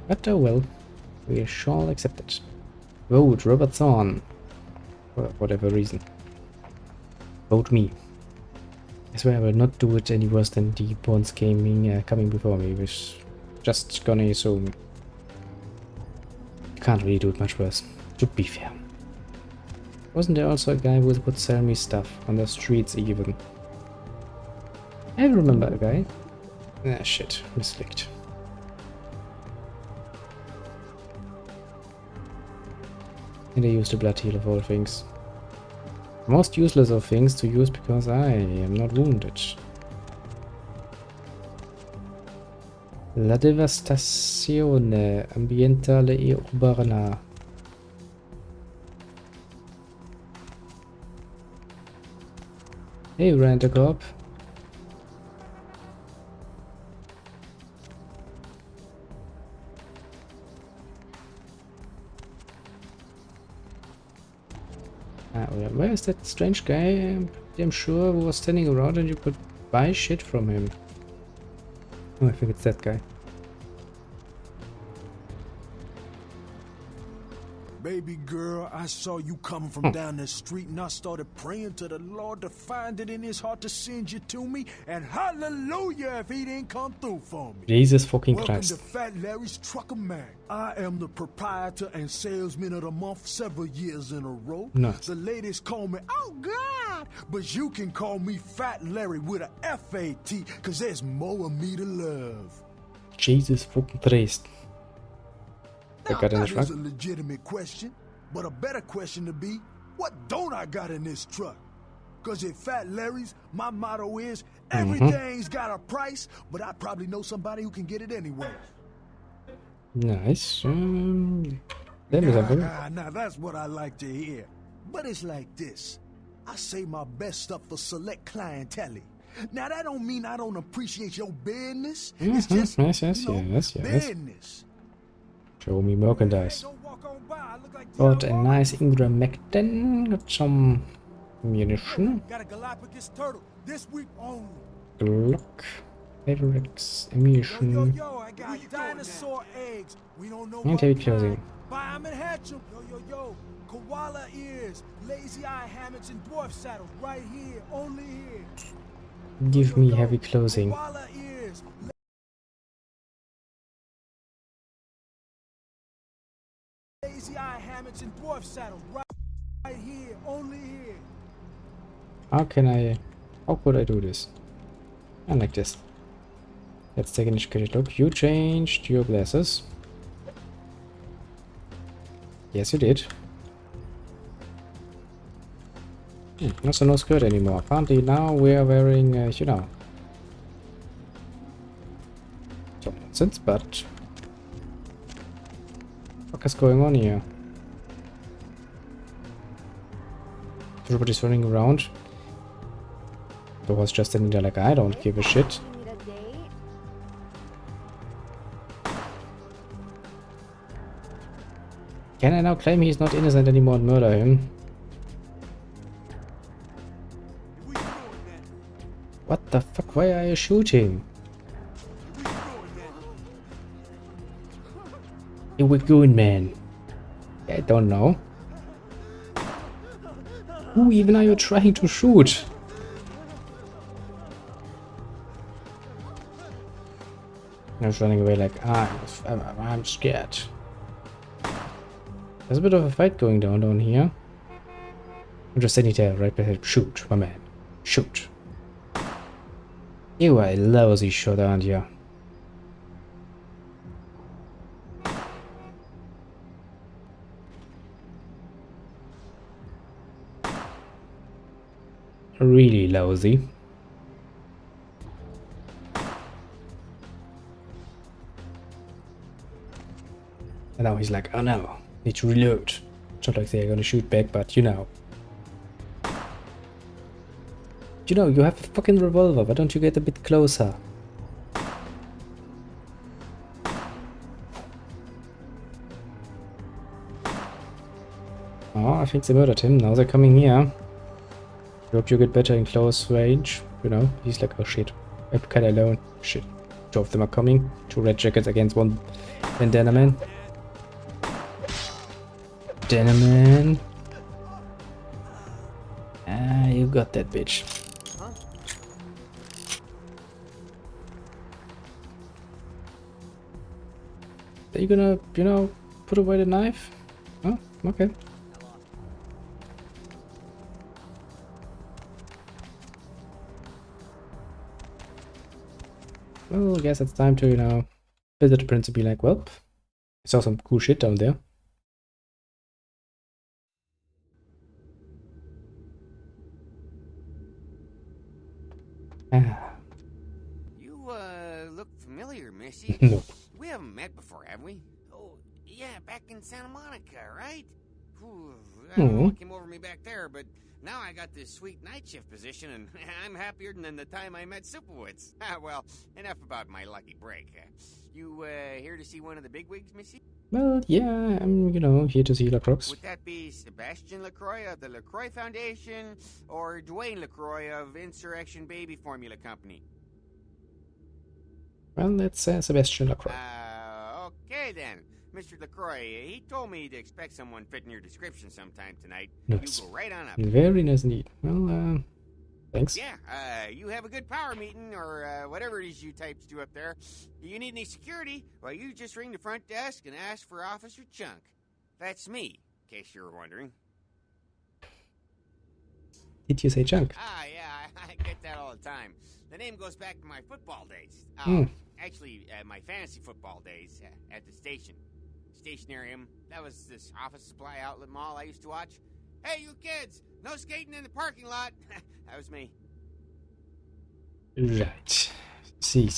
But oh well, we shall accept it. Vote Robertson. For whatever reason. Vote me. I swear I will not do it any worse than the Bones gaming coming before me, which just gonna assume. You can't really do it much worse, to be fair. Wasn't there also a guy who would sell me stuff on the streets even? I remember a guy. Ah shit, misclicked. And I used the blood heal of all things. Most useless of things to use because I am not wounded. La devastazione ambientale e urbana. Hey, Rent-A-Cop. Where is that strange guy? I'm pretty sure who was standing around and you could buy shit from him. Oh, I think it's that guy. Baby baby girl, I saw you coming from down the street, and I started praying to the Lord to find it in his heart to send you to me, and hallelujah if he didn't come through for me. Jesus fucking Welcome Christ. to Fat Larry's Trucker Mag. I am the proprietor and salesman of the month several years in a row. Nice. The ladies call me, oh God, but you can call me Fat Larry with a F-A-T, cause there's more of me to love. Jesus fucking Christ. Now, that is a legitimate question, but a better question to be, what don't I got in this truck? Cause at Fat Larry's, my motto is, everything's got a price, but I probably know somebody who can get it anyway. Nice. Now that's what I like to hear. But it's like this. I say my best stuff for select clientele. Now that don't mean I don't appreciate your business. It's just, yes. business. Show me merchandise. Got a nice Ingram McDen. Got some ammunition. Got a Galapagos turtle this week only. Glock. Mavericks. Ammunition. I got dinosaur eggs. We don't know And heavy clothing. Buy 'em and hatch 'em. Yo. Koala ears, lazy eye hammocks, and dwarf saddles right here, only here. Give me heavy clothing. Koala ears. Lazy eye hammocks and dwarf saddles right here, only here. How could I do this? I like this. Let's take an educated look. You changed your glasses. Yes, you did. Also no skirt anymore. Apparently now we are wearing, some nonsense, but what is going on here? Everybody's running around. I was just sitting there like, I don't give a shit. Can I now claim he's not innocent anymore and murder him? What the fuck? Why are you shooting? Here we going, man. I don't know. Who even are you trying to shoot? I was running away like, I'm scared. There's a bit of a fight going down here. I'm just sitting there right behind. Shoot, my man. Shoot. You are a lousy shot, aren't you? Really lousy. And now he's like, oh no, need to reload. It's not like they're gonna shoot back, but you know. You know, you have a fucking revolver, why don't you get a bit closer? Oh, I think they murdered him, now they're coming here. Hope you get better in close range. You know, he's like, oh shit, I'm kinda alone. Shit, two of them are coming. 2 red jackets against 1 bandana man. Bandana man. Ah, you got that bitch. Are you gonna, you know, put away the knife? Oh, okay. Well, I guess it's time to, you know, visit the prince and be like, well, I saw some cool shit down there. You, look familiar, Missy. No. We haven't met before, have we? Oh, yeah, back in Santa Monica, right? Whew, I don't know what came over me back there, but now I got this sweet night shift position, and I'm happier than the time I met Superwoods. Well, enough about my lucky break. You, here to see one of the bigwigs, Missy? Well, yeah, I'm, you know, here to see LaCroix. Would that be Sebastian LaCroix of the LaCroix Foundation, or Dwayne LaCroix of Insurrection Baby Formula Company? Well, that's Sebastian LaCroix. Okay then. Mr. LaCroix, he told me to expect someone fitting your description sometime tonight. Nice. You go right on up. Very nice indeed. Well, thanks. Yeah, you have a good power meeting, or whatever it is you types do up there. Do you need any security? Well, you just ring the front desk and ask for Officer Chunk. That's me, in case you were wondering. Did you say Chunk? Ah, yeah, I get that all the time. The name goes back to my football days. Actually, my fantasy football days at the station. Stationarium. That was this office supply outlet mall I used to watch. Hey, you kids! No skating in the parking lot! That was me. Right. See.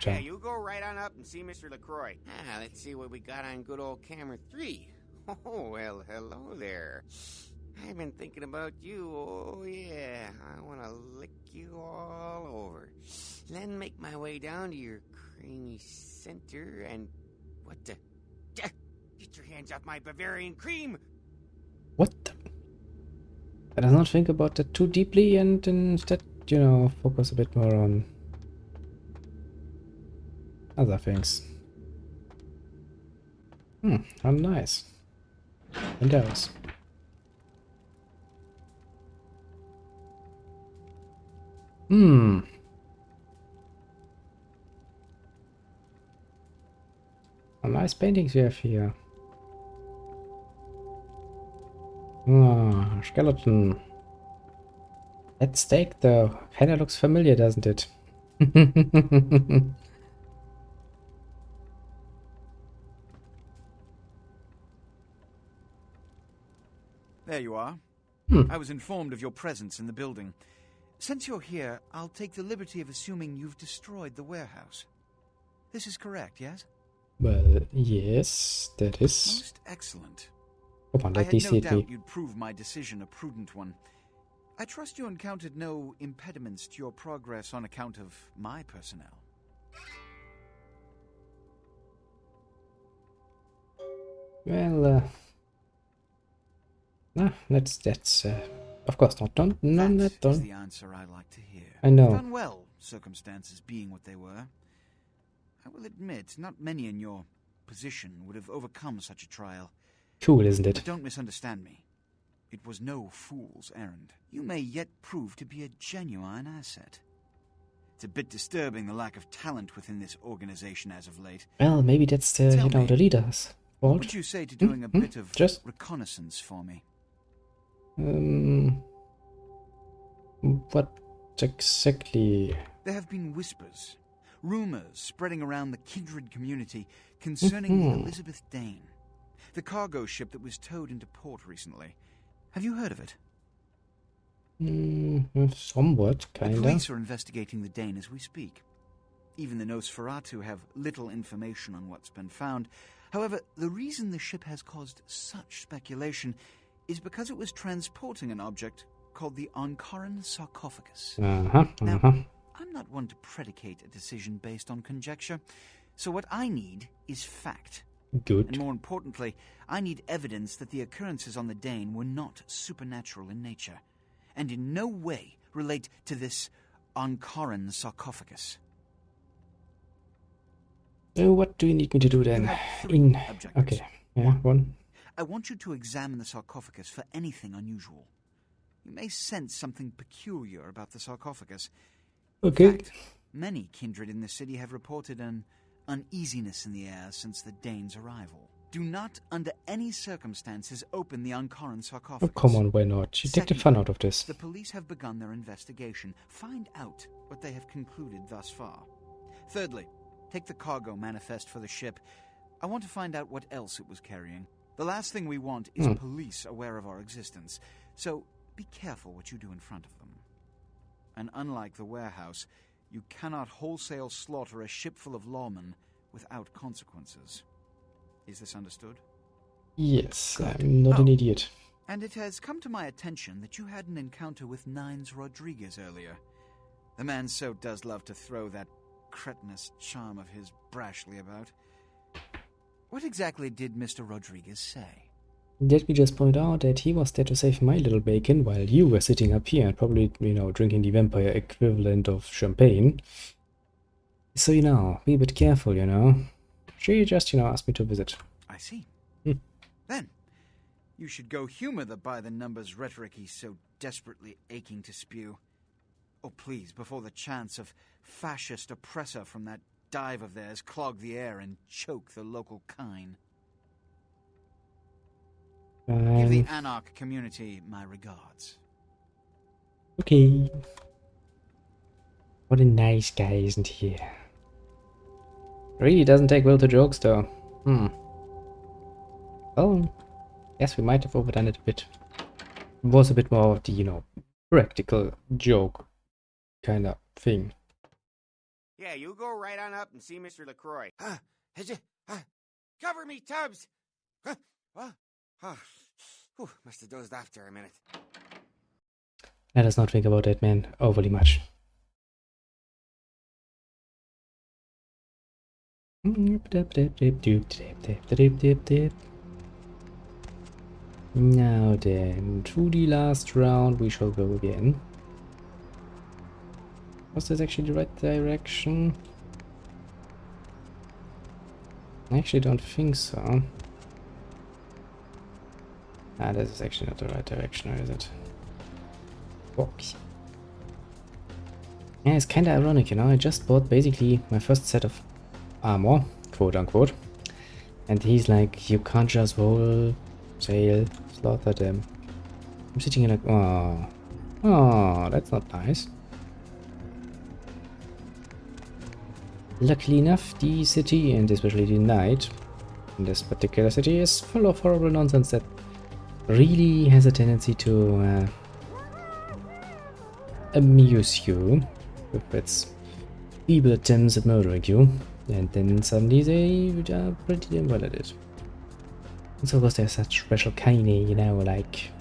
Yeah, you go right on up and see Mr. LaCroix. Let's see what we got on good old camera 3. Oh, well, hello there. I've been thinking about you, oh yeah. I want to lick you all over. Then make my way down to your creamy center and... What the... Get your hands off my Bavarian cream! What the... I does not think about that too deeply and instead, you know, focus a bit more on other things. How nice. Windows. How nice paintings you have here. Skeleton. That steak though. Kinda looks familiar, doesn't it? There you are. I was informed of your presence in the building. Since you're here, I'll take the liberty of assuming you've destroyed the warehouse. This is correct, yes? Well, yes, that is. Most excellent. I had no doubt you'd prove my decision a prudent one. I trust you encountered no impediments to your progress on account of my personnel. Well, that's of course not done. Not done. That's the answer I like to hear. I know. Done well, circumstances being what they were. I will admit, not many in your position would have overcome such a trial. Cool, isn't it? But don't misunderstand me. It was no fool's errand. You may yet prove to be a genuine asset. It's a bit disturbing the lack of talent within this organization as of late. Well, maybe that's the leader's fault. What would you say to doing a bit of reconnaissance for me? What exactly? There have been whispers, rumors spreading around the kindred community concerning the Elizabeth Dane, the cargo ship that was towed into port recently. Have you heard of it? Somewhat, kinda. The police are investigating the Dane as we speak. Even the Nosferatu have little information on what's been found. However, the reason the ship has caused such speculation is because it was transporting an object called the Ankaran sarcophagus. Now, I'm not one to predicate a decision based on conjecture, so what I need is fact. Good. And more importantly, I need evidence that the occurrences on the Dane were not supernatural in nature, and in no way relate to this Ankaran sarcophagus. What do you need me to do then? Okay, yeah, one. I want you to examine the sarcophagus for anything unusual. You may sense something peculiar about the sarcophagus. Okay. In fact, many kindred in the city have reported an uneasiness in the air since the Dane's arrival. Do not, under any circumstances, open the Ankaran sarcophagus. Oh, come on, why not? You take the fun out of this. The police have begun their investigation. Find out what they have concluded thus far. Thirdly, take the cargo manifest for the ship. I want to find out what else it was carrying. The last thing we want is police aware of our existence, so be careful what you do in front of them. And unlike the warehouse, you cannot wholesale slaughter a ship full of lawmen without consequences. Is this understood? Yes, I'm not an idiot. And it has come to my attention that you had an encounter with Nines Rodriguez earlier. The man so does love to throw that cretinous charm of his brashly about. What exactly did Mr. Rodriguez say? Let me just point out that he was there to save my little bacon while you were sitting up here and probably, you know, drinking the vampire equivalent of champagne. So, you know, be a bit careful, you know. She just, you know, asked me to visit. I see. Hmm. Then, you should go humor the by-the-numbers rhetoric he's so desperately aching to spew. Oh, please, before the chance of fascist oppressor from that dive of theirs clog the air and choke the local kine. Give the Anarch community my regards. Okay. What a nice guy, isn't he? Really doesn't take well to jokes, though. Well, yes, we might have overdone it a bit. It was a bit more of the, you know, practical joke kind of thing. Yeah, you go right on up and see Mr. LaCroix. Cover me, Tubbs! Must have dozed off there a minute. Let us not think about that man overly much. Now then, to the last round we shall go again. Was this actually the right direction? I actually don't think so. Ah, this is actually not the right direction, or is it? Box. Yeah, it's kinda ironic, you know, I just bought basically my first set of armor, quote unquote. And he's like, you can't just wholesale slaughter them. I'm sitting here like, oh, that's not nice. Luckily enough, the city, and especially the night, in this particular city, is full of horrible nonsense that really has a tendency to amuse you with its feeble attempts at murdering you, and then suddenly they are pretty damn well at it. And so of course there's such special kind, you know, like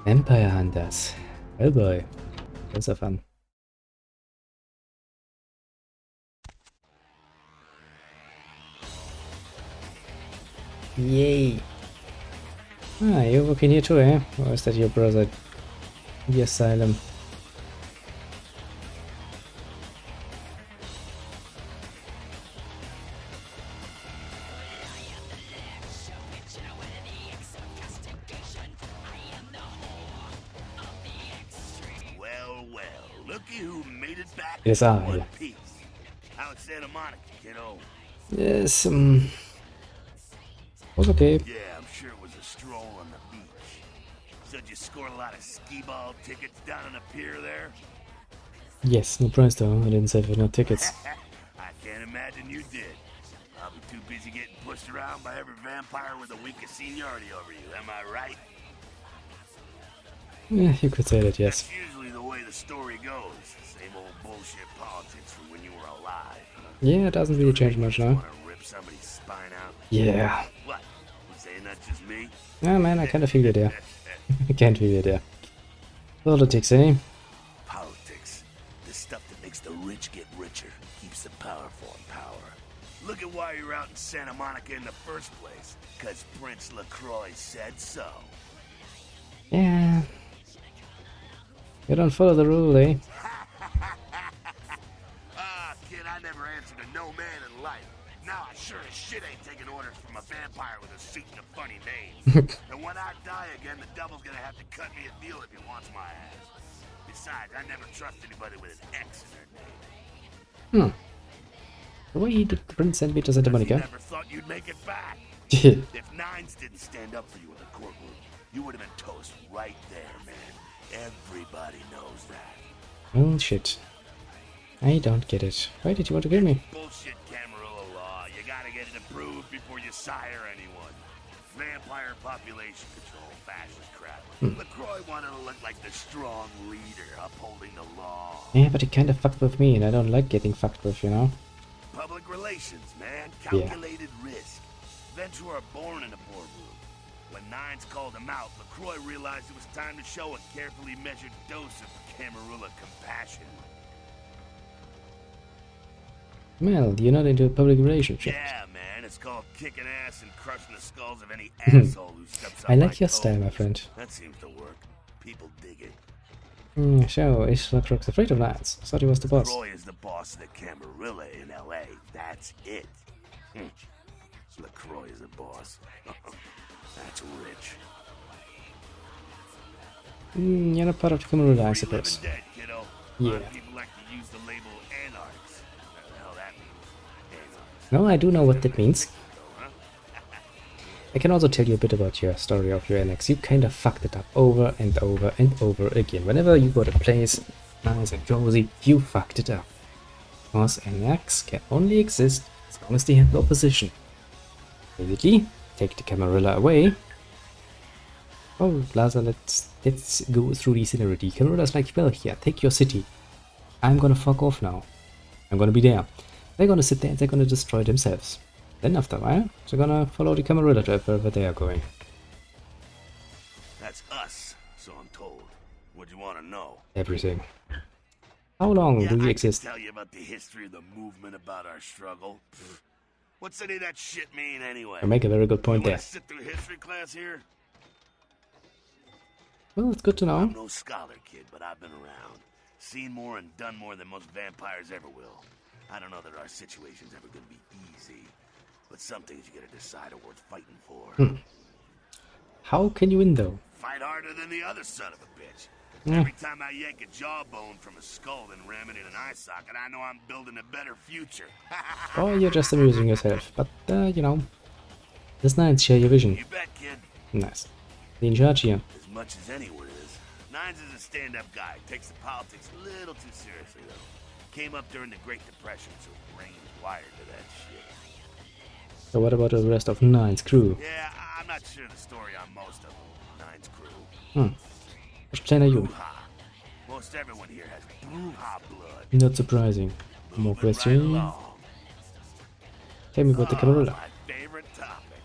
vampire hunters. Oh boy, those are fun. Yay! Ah, you're working here too, eh? Or is that your brother? The asylum. Well, looky who made it back Yes, in I. one piece. Out Santa Monica, kiddo. Yes, was okay. Yeah, I'm sure it was a stroll on the beach. Said you scored a lot of skee-ball tickets down on the pier there? Yes, no price though. I didn't sell for no tickets. I can't imagine you did. Probably too busy getting pushed around by every vampire with a week of seniority over you, am I right? Yeah, you could say that, yes. That's usually the way the story goes. Same old bullshit politics from when you were alive. Yeah, it doesn't really change much now. Want to rip somebody's spine out? Yeah. What? You saying that's just me? Yeah, man, I kind of feel it there. I can't feel it there. Politics, eh? Politics. The stuff that makes the rich get richer, keeps the powerful in power. Look at why you're out in Santa Monica in the first place. Because Prince LaCroix said so. Yeah. You don't follow the rule, eh? Kid, I never answered to no man in life. Now I sure as shit ain't taking orders from a vampire with a suit and a funny name. And when I die again, the devil's gonna have to cut me a deal if he wants my ass. Besides, I never trust anybody with an X in their name. The way he did Prince send me to Santa Monica. Never thought you'd make it back. If Nines didn't stand up for you in the courtroom, you would have been toast right there, man. Everybody knows that. Oh shit. I don't get it. Why did you want to kill me? Bullshit Camarilla law. You gotta get it approved before you sire anyone. Vampire population control, fascist crap. LaCroix wanted to look like the strong leader upholding the law. Yeah, but he kind of fucked with me, and I don't like getting fucked with, you know? Public relations, man. Calculated risk. Vents who are born in a boardroom. When Nines called him out, LaCroix realized it was time to show a carefully measured dose of Camarilla compassion. Well, you're not into a public relationship. Yeah, man, it's called kicking ass and crushing the skulls of any asshole who steps up. I like your style, my friend. That seems to work. People dig it. So, is Lacroix afraid of Lance? I thought he was the boss. Roy is the boss of the Camarilla in L.A. That's it. LaCroix is the boss. That's rich. You're not part of the Camarilla, I suppose. Dead, kiddo. Yeah. People like to use the label anarchs. What the hell that means? Anarchs. No, I do know what that means. I can also tell you a bit about your story of your annex. You kind of fucked it up over and over and over again. Whenever you got a place nice and cozy, you fucked it up. Because annex can only exist as long as they have the opposition. Basically, take the Camarilla away. Oh, Laza, let's go through the scenery. Camarilla's like, well, here, take your city. I'm gonna fuck off now. I'm gonna be there. They're gonna sit there and they're gonna destroy themselves. Then after a while, they're gonna follow the Camarilla trap wherever they are going. That's us, so I'm told. What do you want to know? Everything. How long do you exist? I can tell you about the history of the movement, about our struggle. Pfft. What's any of that shit mean anyway? I make a very good point you there. Sit through history class here? Well, it's good to know. I'm no scholar, kid, but I've been around. Seen more and done more than most vampires ever will. I don't know that our situation's ever gonna be easy. But some things you gotta decide are worth fighting for. How can you win, though? Fight harder than the other son of a bitch. Yeah. Every time I yank a jawbone from a skull and ram it in an eye socket, I know I'm building a better future. Oh, you're just amusing yourself. But, you know, it's nice to share your vision. You bet, kid. Nice. The in charge here. As much as anyone is. Nines is a stand-up guy. Takes the politics a little too seriously, though. Came up during the Great Depression, so his brain is wired to that shit. So what about the rest of Nine's crew? Yeah, I'm not sure the story on most of them. Nine's crew. Which clan are you? Bruja. Most everyone here has Bruja blood. Not surprising. More questions? Tell me about the Camarilla. My favorite topic.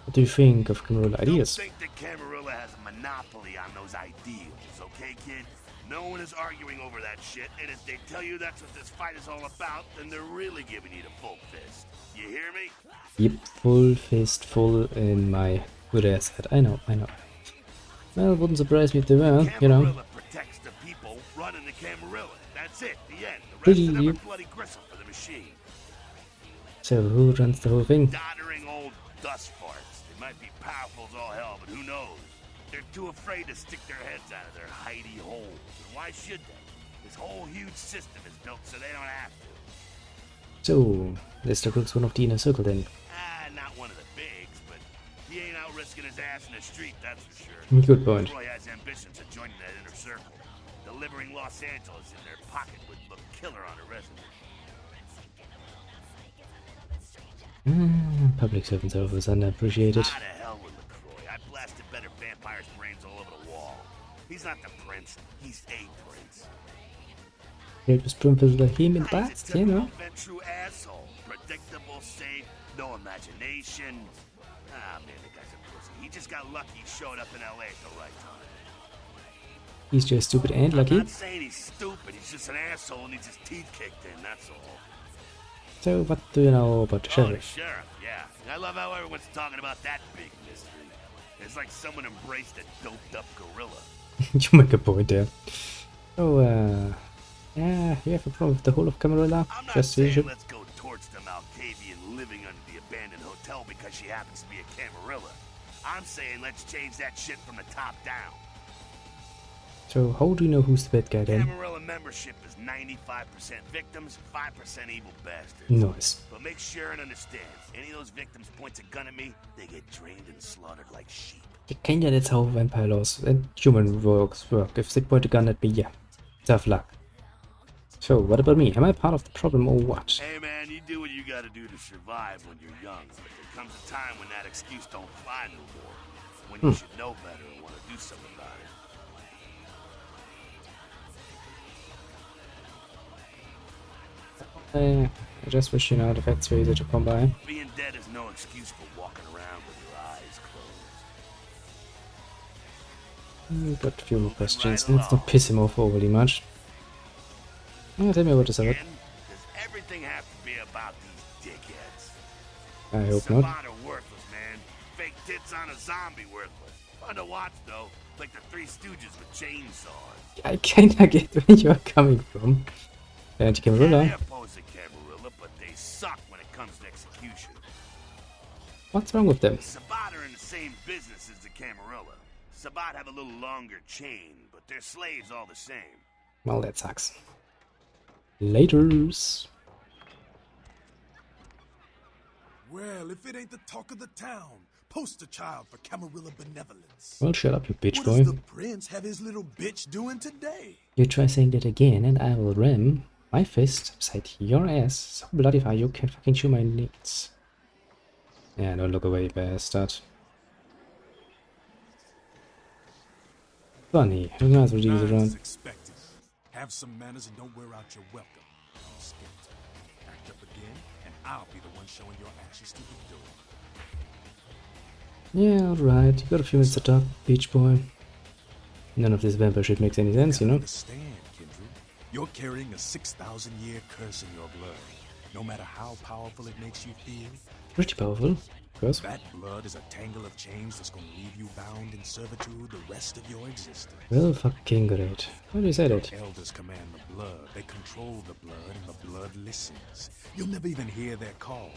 What do you think of Camarilla ideas? Don't think that Camarilla has a monopoly on those ideals, okay, kid? No one is arguing over that shit, and if they tell you that's what this fight is all about, then they're really giving you the full fist. You hear me? Yep, full fist, full in my good ass head. I know. Well, it wouldn't surprise me if they were, you know. Camarilla protects the people running the Camarilla. That's it, the end. The rest Pretty of them are yep. bloody gristle for the machine. So who runs the whole thing? Doddering old dust farts. They might be powerful as all hell, but who knows? They're too afraid to stick their heads out of their hidey holes. And why should they? This whole huge system is built so they don't have to. So, let's look one of the inner circle then. Not one of the bigs, but he ain't out risking his ass in the street, that's for sure. Good point. Roy has ambitions of joining that inner circle. Delivering Los Angeles in their pocket would look killer on a resume. Public servants are always underappreciated. How the hell with LaCroix? I blasted better vampires' brains all over the wall. He's not the prince, he's a prince. It was Prumple him in bats, you know. True asshole. Predictable, safe, no imagination. Ah, man, the guy's a pussy. He just got lucky he showed up in LA at the right time. He's just stupid and lucky. I'm not saying he's stupid, he's just an asshole and needs his teeth kicked in, that's all. So, what do you know about the Oh, the sheriff? sheriff, yeah. I love how everyone's talking about that big mystery. It's like someone embraced a doped-up gorilla. You make a point there. So, yeah, you have a problem with the whole of Camarilla? I'm not Just saying usual. let's go torch the Malkavian living under the abandoned hotel because she happens to be a Camarilla. I'm saying let's change that shit from the top down. So, how do you know who's the bad guy then? Camarilla membership is 95% victims, 5% evil bastards. Nice. But make sure and understand, any of those victims points a gun at me, they get drained and slaughtered like sheep. You can yeah, that's how vampire laws and human work. If they point a gun at me, yeah. Tough luck. So, what about me? Am I part of the problem or what? Hey man, you do what you gotta do to survive when you're young, but there comes a time when that excuse don't fly no more. When you should know better and want to do something about it. I just wish, you know, the facts were easier to come by. Being dead is no excuse for walking around with your eyes closed. Got a few more questions. Let's not piss him off overly much. Tell me about this about. Does everything have to be about these dickheads? I hope not. Savant are worthless, man. Fake tits on a zombie worthless. Fun to watch, though. Like the Three Stooges with chainsaws. I kinda get where you're coming from. Yeah, Camarilla. they oppose a Camarilla, but they suck when it comes to execution. What's wrong with them? Sabbat are in the same business as the Camarilla. Sabbat have a little longer chain, but they're slaves all the same. Well, that sucks. Laters. Well, if it ain't the talk of the town, poster child for Camarilla benevolence. Well, shut up, you bitch What boy. does the prince have his little bitch doing today? You try saying that again, and I will ram my fist upside your ass so bloody far you can fucking chew my nuts. Yeah, don't look away, bastard. Funny, how nice with these around. Expected. Have some manners and don't wear out your welcome. I'm scared. Act up again, and I'll be the one showing your ashes to the door. Yeah, alright, you got a few minutes to talk, bitch boy. None of this vampire shit makes any sense, you know? Understand, Kindred. You're carrying a 6,000-year curse in your blood. No matter how powerful it makes you feel. Pretty powerful, of course. That blood is a tangle of chains that's gonna leave you bound in servitude the rest of your existence. Well, fucking great. Why do you say that? Elders command the blood. They control the blood, and the blood listens. You'll never even hear their call.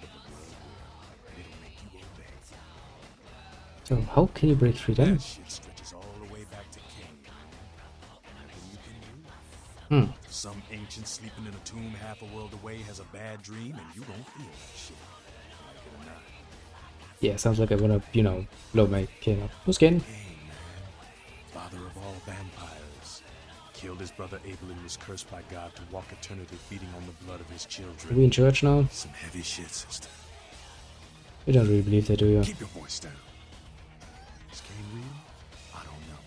But the blood will, and it'll make you obey. So, how can you break free then? That shit stretches all the way back to Cain. Nothing you can do. Some ancient sleeping in a tomb half a world away has a bad dream, and you don't feel that shit. Like it or not. Yeah, sounds like I wanna, you know, blow my king up. Who's getting? Cain, man. Father of all vampires. Killed his brother Abel and was cursed by God to walk eternity feeding on the blood of his children. Are we in church now? Some heavy shit, sister. You don't really believe that, do you? Keep your voice down. Is Cain real? I don't know.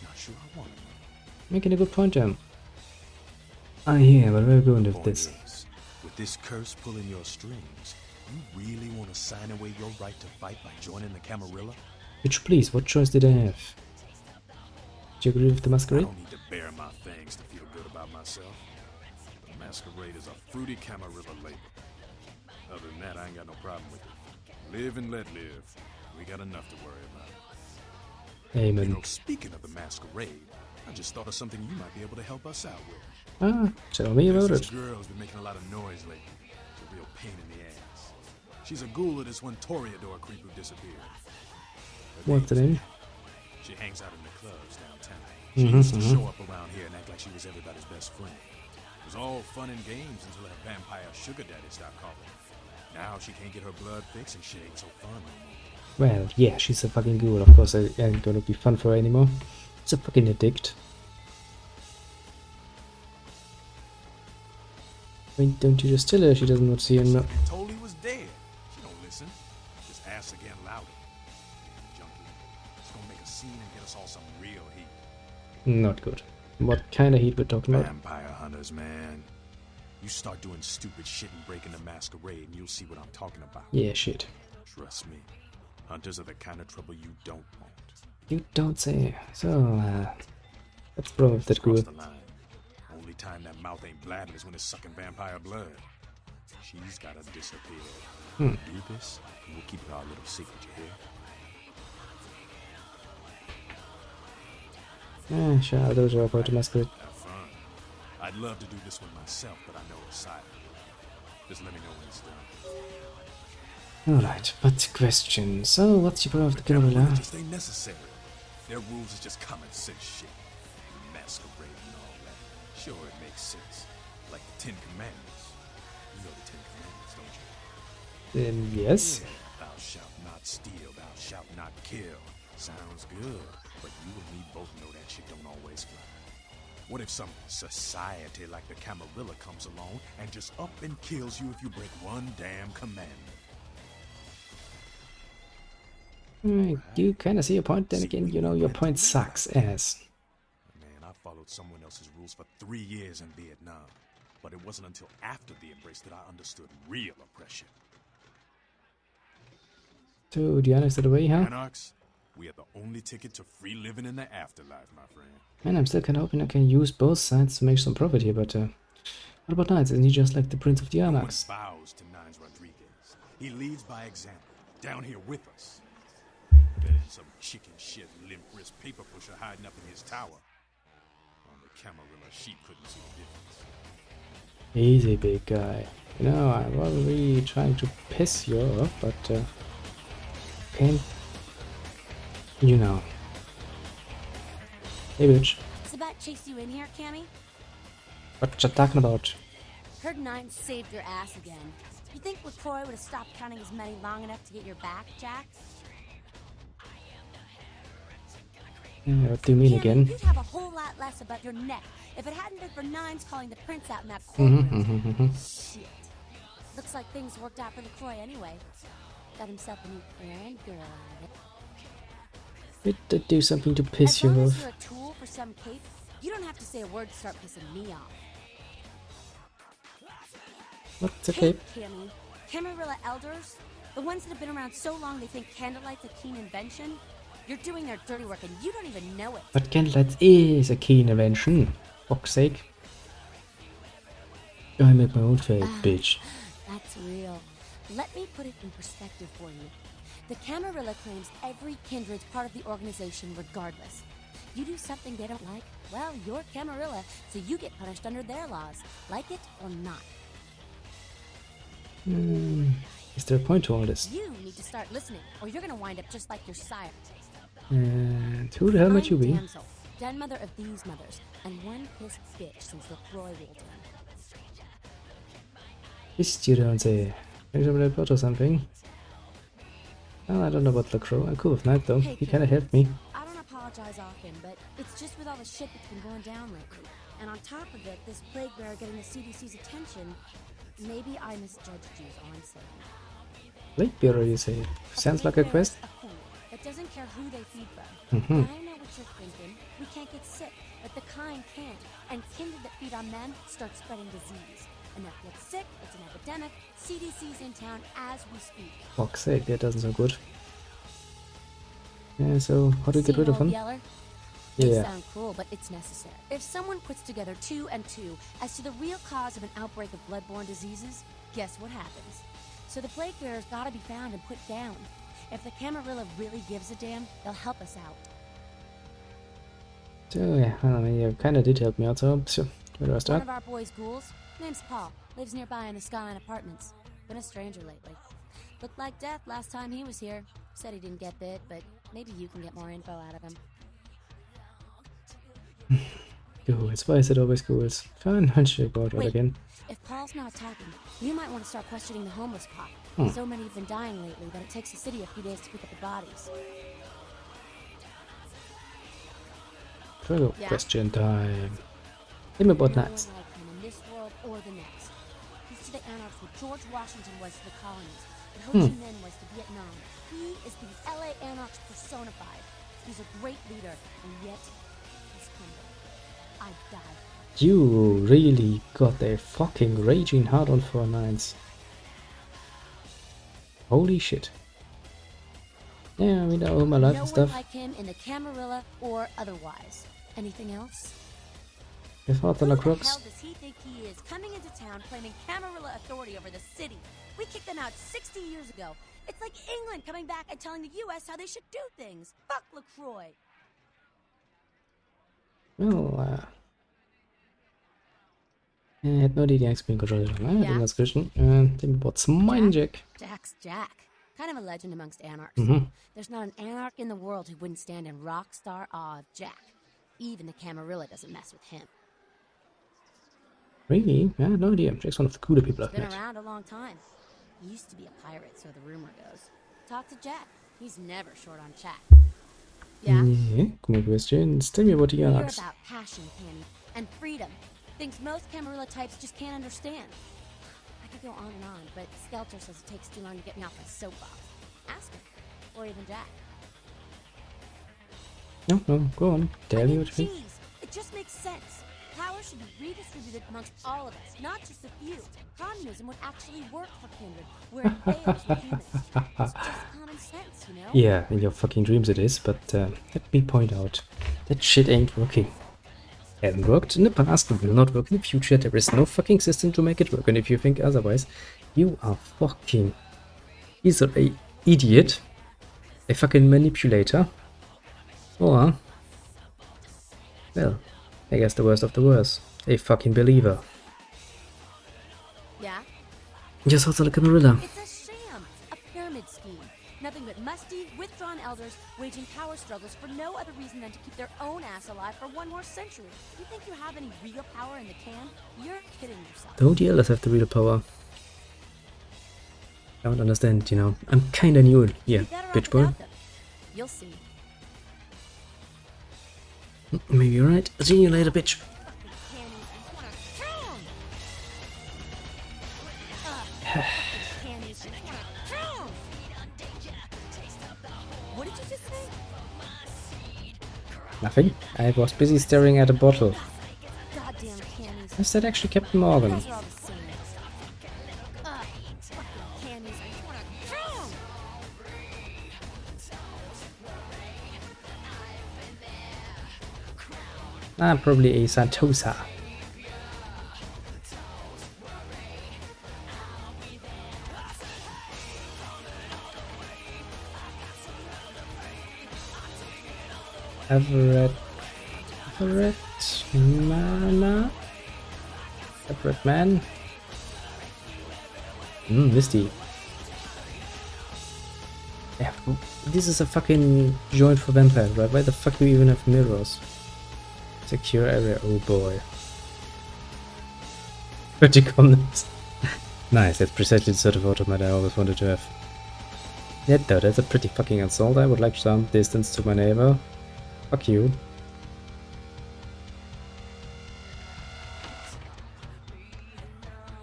Not sure I want to know. Making a good point, Jam. Yeah, but where are we going with this? With this curse pulling your strings, you really want to sign away your right to fight by joining the Camarilla? Bitch, please, what choice did I have? Do you agree with the I masquerade? don't need to bare my fangs to feel good about myself. The masquerade is a fruity Camarilla label. Other than that, I ain't got no problem with it. Live and let live. We got enough to worry about. Amen. You know, speaking of the masquerade, I just thought of something you might be able to help us out with. Ah, tell me about This it. girl's been making a lot of noise lately. It's a real pain in the ass. She's a ghoul of this one Toreador creep who disappeared. What's the name? She hangs out in the clubs downtown. She used to show up around here and act like she was everybody's best friend. It was all fun and games until her vampire sugar daddy stopped calling. Now she can't get her blood fixed and she ain't so fun no more. Well, yeah, she's a fucking ghoul. Of course, it ain't gonna be fun for her anymore. It's a fucking addict. I mean, don't you just tell her she doesn't want to see him? Told he was dead. She don't listen. Just ask again louder. Damn junkie. It's gonna make a scene and get us all some real heat. Not good. What kind of heat we're talking about? Vampire hunters, man. You start doing stupid shit and breaking the masquerade and you'll see what I'm talking about. Yeah, shit. Trust me. Hunters are the kind of trouble you don't want. You don't say. So, let's blow up that ghoul. Cross the line. Only time that mouth ain't blabbing is when it's sucking vampire blood. She's gotta disappear. Do this, and we'll keep it our little secret, you hear? Sure, those are about to masquerade. Have fun. I'd love to do this one myself, but I know it's silent. Just let me know when it's done. Alright, but question. So, what's your problem with the Camarilla? Just ain't necessary. Their rules is just common sense shit. Masquerade and all that. Sure, it makes sense. Like the Ten Commandments. You know the Ten Commandments, don't you? Yes. Thou shalt not steal, thou shalt not kill. Sounds good, but you and me both know that shit don't always fly. What if some society like the Camarilla comes along and just up and kills you if you break one damn commandment? You kind of see your point, then again, you know, your point sucks ass. Man, I followed someone else's rules for 3 years in Vietnam, but it wasn't until after the embrace that I understood real oppression. So, the Anarchs are the way, huh? Anarchs, we are the only ticket to free living in the afterlife, my friend. Man, I'm still kind of hoping I can use both sides to make some profit here, but what about Nines? Isn't he just like the Prince of the Anarchs? No one bows to Nines Rodriguez. He leads by example, down here with us. some chicken shit limp wrist paper pusher hiding up in his tower. On the Camarilla, she couldn't see the difference. Easy, big guy. You know, I wasn't really trying to piss you off, but okay. You know. Hey, bitch. Sabat chased you in here, Cammy? What you talking about? Heard Nine saved your ass again. You think LaCroix would have stopped counting his money long enough to get your back, Jack? What do you mean Cammy, again? You'd have a whole lot less about your neck if it hadn't been for Nines calling the prince out in that courtroom. Shit. Looks like things worked out for LaCroix anyway. Got himself a new grand girl out of it. Did I do something to piss you As long as off? you're a tool for some cape, you don't have to say a word to start pissing me off. What's a cape? Cammy. Camarilla elders? The ones that have been around so long they think candlelight's a keen invention? You're doing their dirty work and you don't even know it. But candlelight is a keen invention. Fuck's sake. I make my own fate, bitch. That's real. Let me put it in perspective for you. The Camarilla claims every kindred's part of the organization regardless. You do something they don't like, well, you're Camarilla, so you get punished under their laws, like it or not. Is there a point to all this? You need to start listening, or you're gonna wind up just like your sire. And who the hell might you be? Damsel, den mother of these mothers, and one pissed bitch since LaCroix ruled in. Pissed you don't say. Maybe somebody bought or something. Well, I don't know about LaCroix. I'm cool with Knight though. Hey, He kinda helped me. I don't apologize often, but it's just with all the shit that's been going down lately. And on top of it, this plague bearer getting the CDC's attention, maybe I misjudged you, is all I'm saying. Lake Bureau, you say? Sounds like a quest. A fool that doesn't care who they feed from. Mhm. I know what you're thinking. We can't get sick, but the kind can. And kindred that feed on them start spreading disease. Enough gets sick, it's an epidemic. CDC's in town as we speak. Fuck's sake, that doesn't sound good. Yeah, so how do we get rid of them? Yeller? They Yeah. sound cruel, but it's necessary. If someone puts together 2 and 2 as to the real cause of an outbreak of bloodborne diseases, guess what happens? So the plague bearer's gotta be found and put down. If the Camarilla really gives a damn, they'll help us out. So yeah, I mean, you kinda did help me out, so where do I start? One of our boys' ghouls, name's Paul, lives nearby in the Skyline Apartments. Been a stranger lately. Looked like death last time he was here. Said he didn't get bit, but maybe you can get more info out of him. Ghouls, why is it always ghouls? Fine, I'll check out that again. If Paul's not talking, you might want to start questioning the homeless pop. So many have been dying lately that it takes the city a few days to pick up the bodies. Trivial question time. Tell me about Knights. No one like him in this world or the next. He's to the anarchs what George Washington was to the colonies, what Ho Chi Minh was to Vietnam. He is the LA anarchs personified. He's a great leader, and yet he's humble. I die. You really got a fucking raging hard on for Nines. Holy shit. Yeah, we know all my life no and stuff. one like him in the Camarilla or otherwise. Anything else? If not, then Who a the crooks. hell does he think he is, coming into town claiming Camarilla authority over the city? We kicked them out 60 years ago. It's like England coming back and telling the U.S. how they should do things. Fuck LaCroix. Well, ich hätte nur die Angstbeen controller. Den ganz Christian. Den Bots mein Jack. Jack's Jack. Kind of a legend amongst anarchs. There's not an anarch in the world who wouldn't stand in rock star awe of Jack. Even the Camarilla doesn't mess with him. Really? I had no idea. Jack's one of the cooler people I've He's been met. around a long time. He used to be a pirate, so the rumor goes. Talk to Jack. He's never short on chat. Yeah? Cool questions. Tell me about the You're anarchs. about passion, Penny, and freedom. Things most Camarilla types just can't understand. I could go on and on, but Skelter says it takes too long to get me off my soapbox. Ask him. Or even Jack. No, go on. Tell me what you think. Geez, it just makes sense. Power should be redistributed amongst all of us, not just a few. Communism would actually work for Kindred, where it fails with humans. It's just common sense, you know? Yeah, in your fucking dreams it is, but let me point out that shit ain't working. Hasn't worked in the past, will not work in the future. There is no fucking system to make it work, and if you think otherwise, you are fucking either a idiot A fucking manipulator. Or, well, I guess the worst of the worst. A fucking believer. Yeah? Just also like a gorilla. It's a sham, a pyramid scheme. Nothing but musty, withdrawn elders waging power struggles for no other reason than to keep their own ass alive for one more century. You think you have any real power in the can? You're kidding yourself. Don't the elders have the real power? I don't understand, you know. I'm kinda new here, bitch boy. You'll see. Maybe you're right. See you later, bitch. What did you just say? Nothing. I was busy staring at a bottle. Goddamn candies. Is that actually Captain Morgan? Those are all the same. Fucking candies. Probably a Santosa. Everett Mana? Everett Man? Misty. Yeah, this is a fucking joint for vampires, right? Why the fuck do we even have mirrors? Secure area, oh boy. 30 comments. Nice, that's precisely the sort of automat I always wanted to have. Yeah, though, that's a pretty fucking insult. I would like some distance to my neighbor. Fuck you.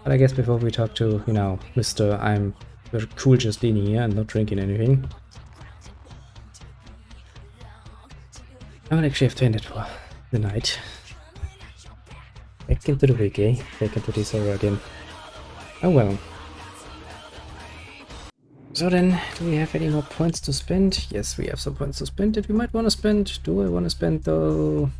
But I guess before we talk to, you know, Mr. I'm very cool just being here and not drinking anything, I will actually have to end it for the night. Back into the week, eh? Back into this horror again. Oh well. So then, do we have any more points to spend? Yes, we have some points to spend that we might want to spend. Do I want to spend though?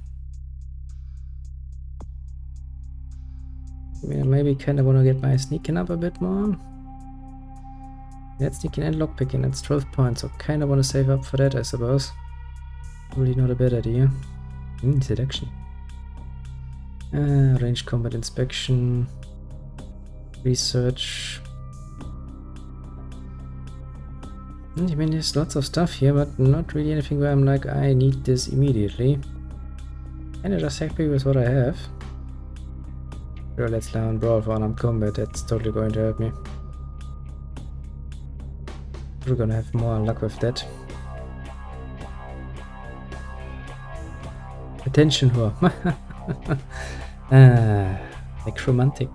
Yeah, maybe kind of want to get my sneaking up a bit more. That's sneaking and lockpicking, that's 12 points, so kind of want to save up for that, I suppose. Probably not a bad idea. Seduction. Range combat inspection. Research. I mean, there's lots of stuff here, but not really anything where I'm like, I need this immediately. And I just happy with what I have. Sure, let's learn Brawl for unarmed combat, that's totally going to help me. We're gonna have more luck with that. Attention whore. Necromantic.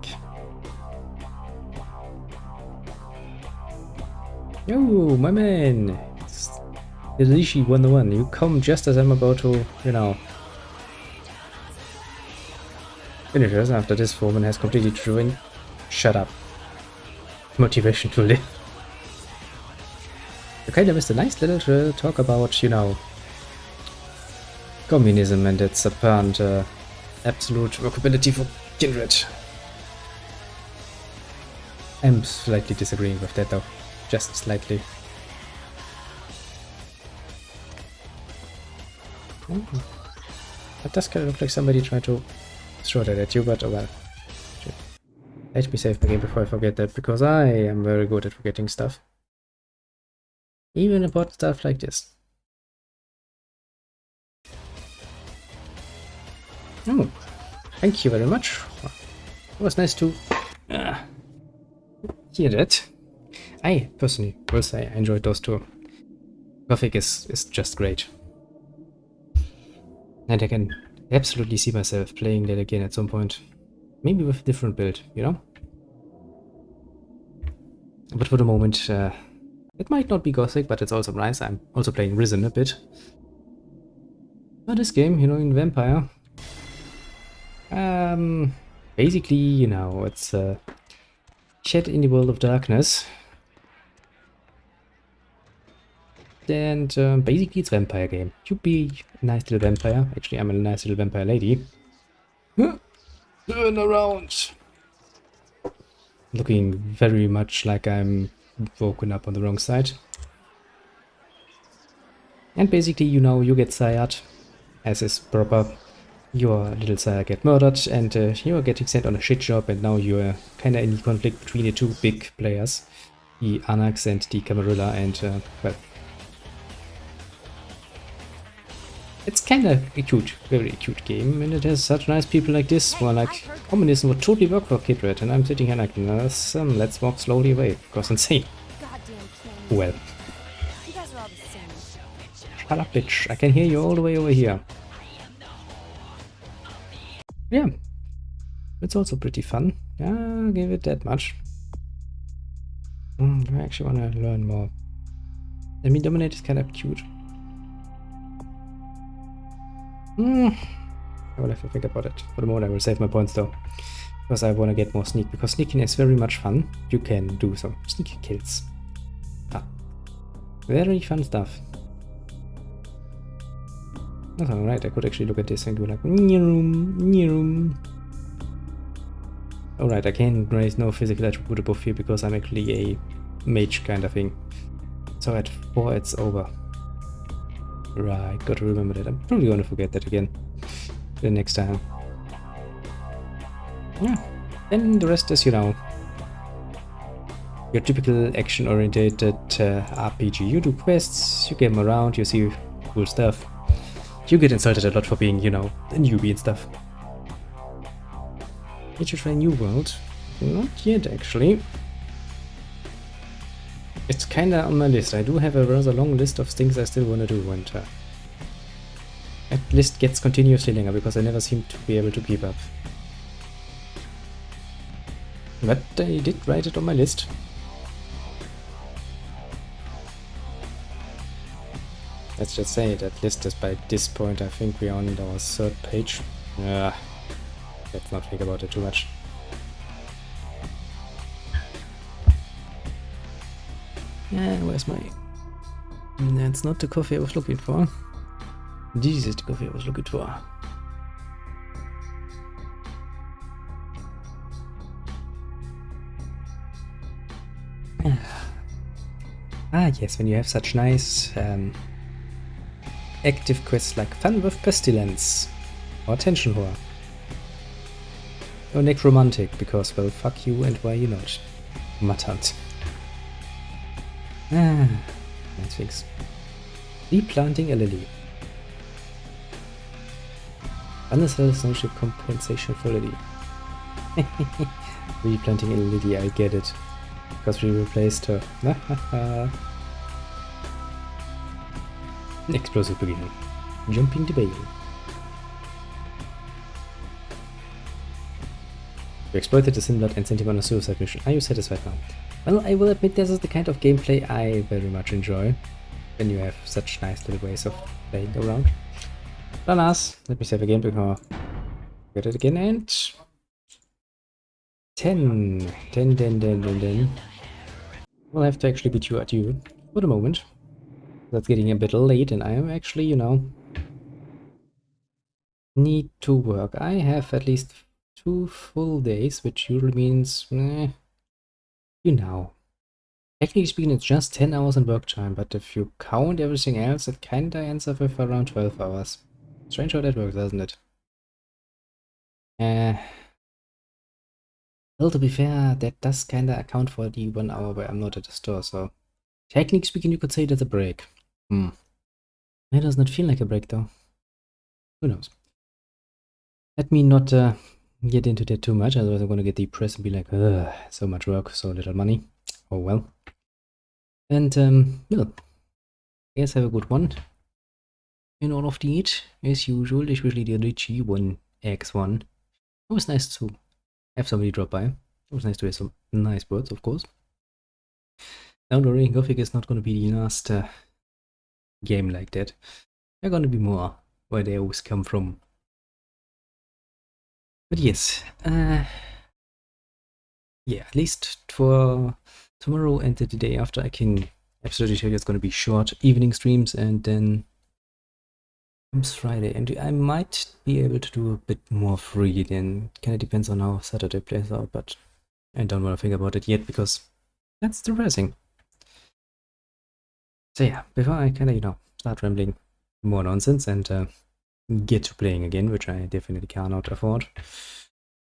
Oh, my man! It's Rishi 101. You come just as I'm about to, you know, finish us after this foreman has completely ruined. Shut up. Motivation to live. You kind of missed a nice little talk about, you know, communism and its apparent absolute workability for Kindred. I'm slightly disagreeing with that though. Just slightly. That does kind of look like somebody trying to throw that at you, but oh well. Let me save my game before I forget that, because I am very good at forgetting stuff. Even about stuff like this. Oh, thank you very much. It was nice to hear that. I personally will say I enjoyed those two. Gothic is just great. And I can absolutely see myself playing that again at some point. Maybe with a different build, you know? But for the moment, it might not be Gothic, but it's also nice. I'm also playing Risen a bit. But this game, you know, in Vampire, basically, you know, it's set in the world of darkness. And basically it's a vampire game. You be a nice little vampire. Actually, I'm a nice little vampire lady. Turn around! Looking very much like I'm woken up on the wrong side. And basically, you know, you get sired, as is proper. Your little sire get murdered, and you are getting sent on a shit job, and now you're kind of in the conflict between the two big players, the Anax and the Camarilla, and well, it's kind of a cute, very cute game, and it has such nice people like this, who are like, communism would totally work for Kid Red, and I'm sitting here like, let's walk slowly away, because insane. Well. Shut up, bitch, I can hear you all the way over here. Yeah, it's also pretty fun. Yeah, give it that much. I actually want to learn more. I mean, Dominate is kind of cute. I will have to think about it. For the moment, I will save my points though, because I want to get more sneak. Because sneaking is very much fun. You can do some sneaky kills. Very fun stuff. That's alright. I could actually look at this and go like, Nyerum. Alright, I can raise no physical attribute above here because I'm actually a mage kind of thing. So at 4 it's over. Right, gotta remember that. I'm probably gonna forget that again the next time. Yeah, and the rest is, you know, your typical action-oriented RPG. You do quests, you game around, you see cool stuff. You get insulted a lot for being, you know, a newbie and stuff. Did you try New World? Not yet, actually. It's kinda on my list. I do have a rather long list of things I still wanna do, and that list gets continuously longer because I never seem to be able to keep up. But I did write it on my list. Let's just say that list is by this point, I think we're on our 3rd page. Let's not think about it too much. Where's my... That's not the coffee I was looking for. This is the coffee I was looking for. Yes, when you have such nice active quests like Fun with Pestilence, or Tension Whore, or Necromantic, because, well, fuck you and why you not? Muttant. Nice things. Replanting a lily. Unnecessary social compensation for lily. Replanting a lily, I get it. Because we replaced her. Explosive beginning. Jumping the baby. You exploited the Sinblood and sent him on a suicide mission. Are you satisfied now? Well, I will admit this is the kind of gameplay I very much enjoy. When you have such nice little ways of playing around. Bananas. Let me save again before I get it again. And 10. We'll have to actually beat you at you for the moment. That's getting a bit late and I am actually, you know, need to work. I have at least 2 full days, which usually means, you know. Technically speaking, it's just 10 hours in work time, but if you count everything else, it kinda ends up with around 12 hours. Strange how that works, doesn't it? Well, to be fair, that does kinda account for the 1 hour where I'm not at the store, so technically speaking, you could say that's a break. It does not feel like a break, though. Who knows? Let me not get into that too much, otherwise I'm gonna get depressed and be like, ugh, so much work, so little money. Oh well. And, well, I guess have a good one in all of these, as usual, especially the Richie 1x1. It was nice to have somebody drop by. It was nice to hear some nice words, of course. Don't worry, Gothic is not going to be the last game like that. There are going to be more where they always come from. But yes, yeah, at least for tomorrow and the day after, I can absolutely tell you it's going to be short evening streams, and then comes Friday, and I might be able to do a bit more free. Then kind of depends on how Saturday plays out, but I don't want to think about it yet because that's depressing. So yeah, before I kind of, you know, start rambling more nonsense and get to playing again, which I definitely cannot afford,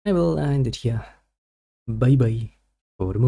I will end it here. Bye bye for the moment.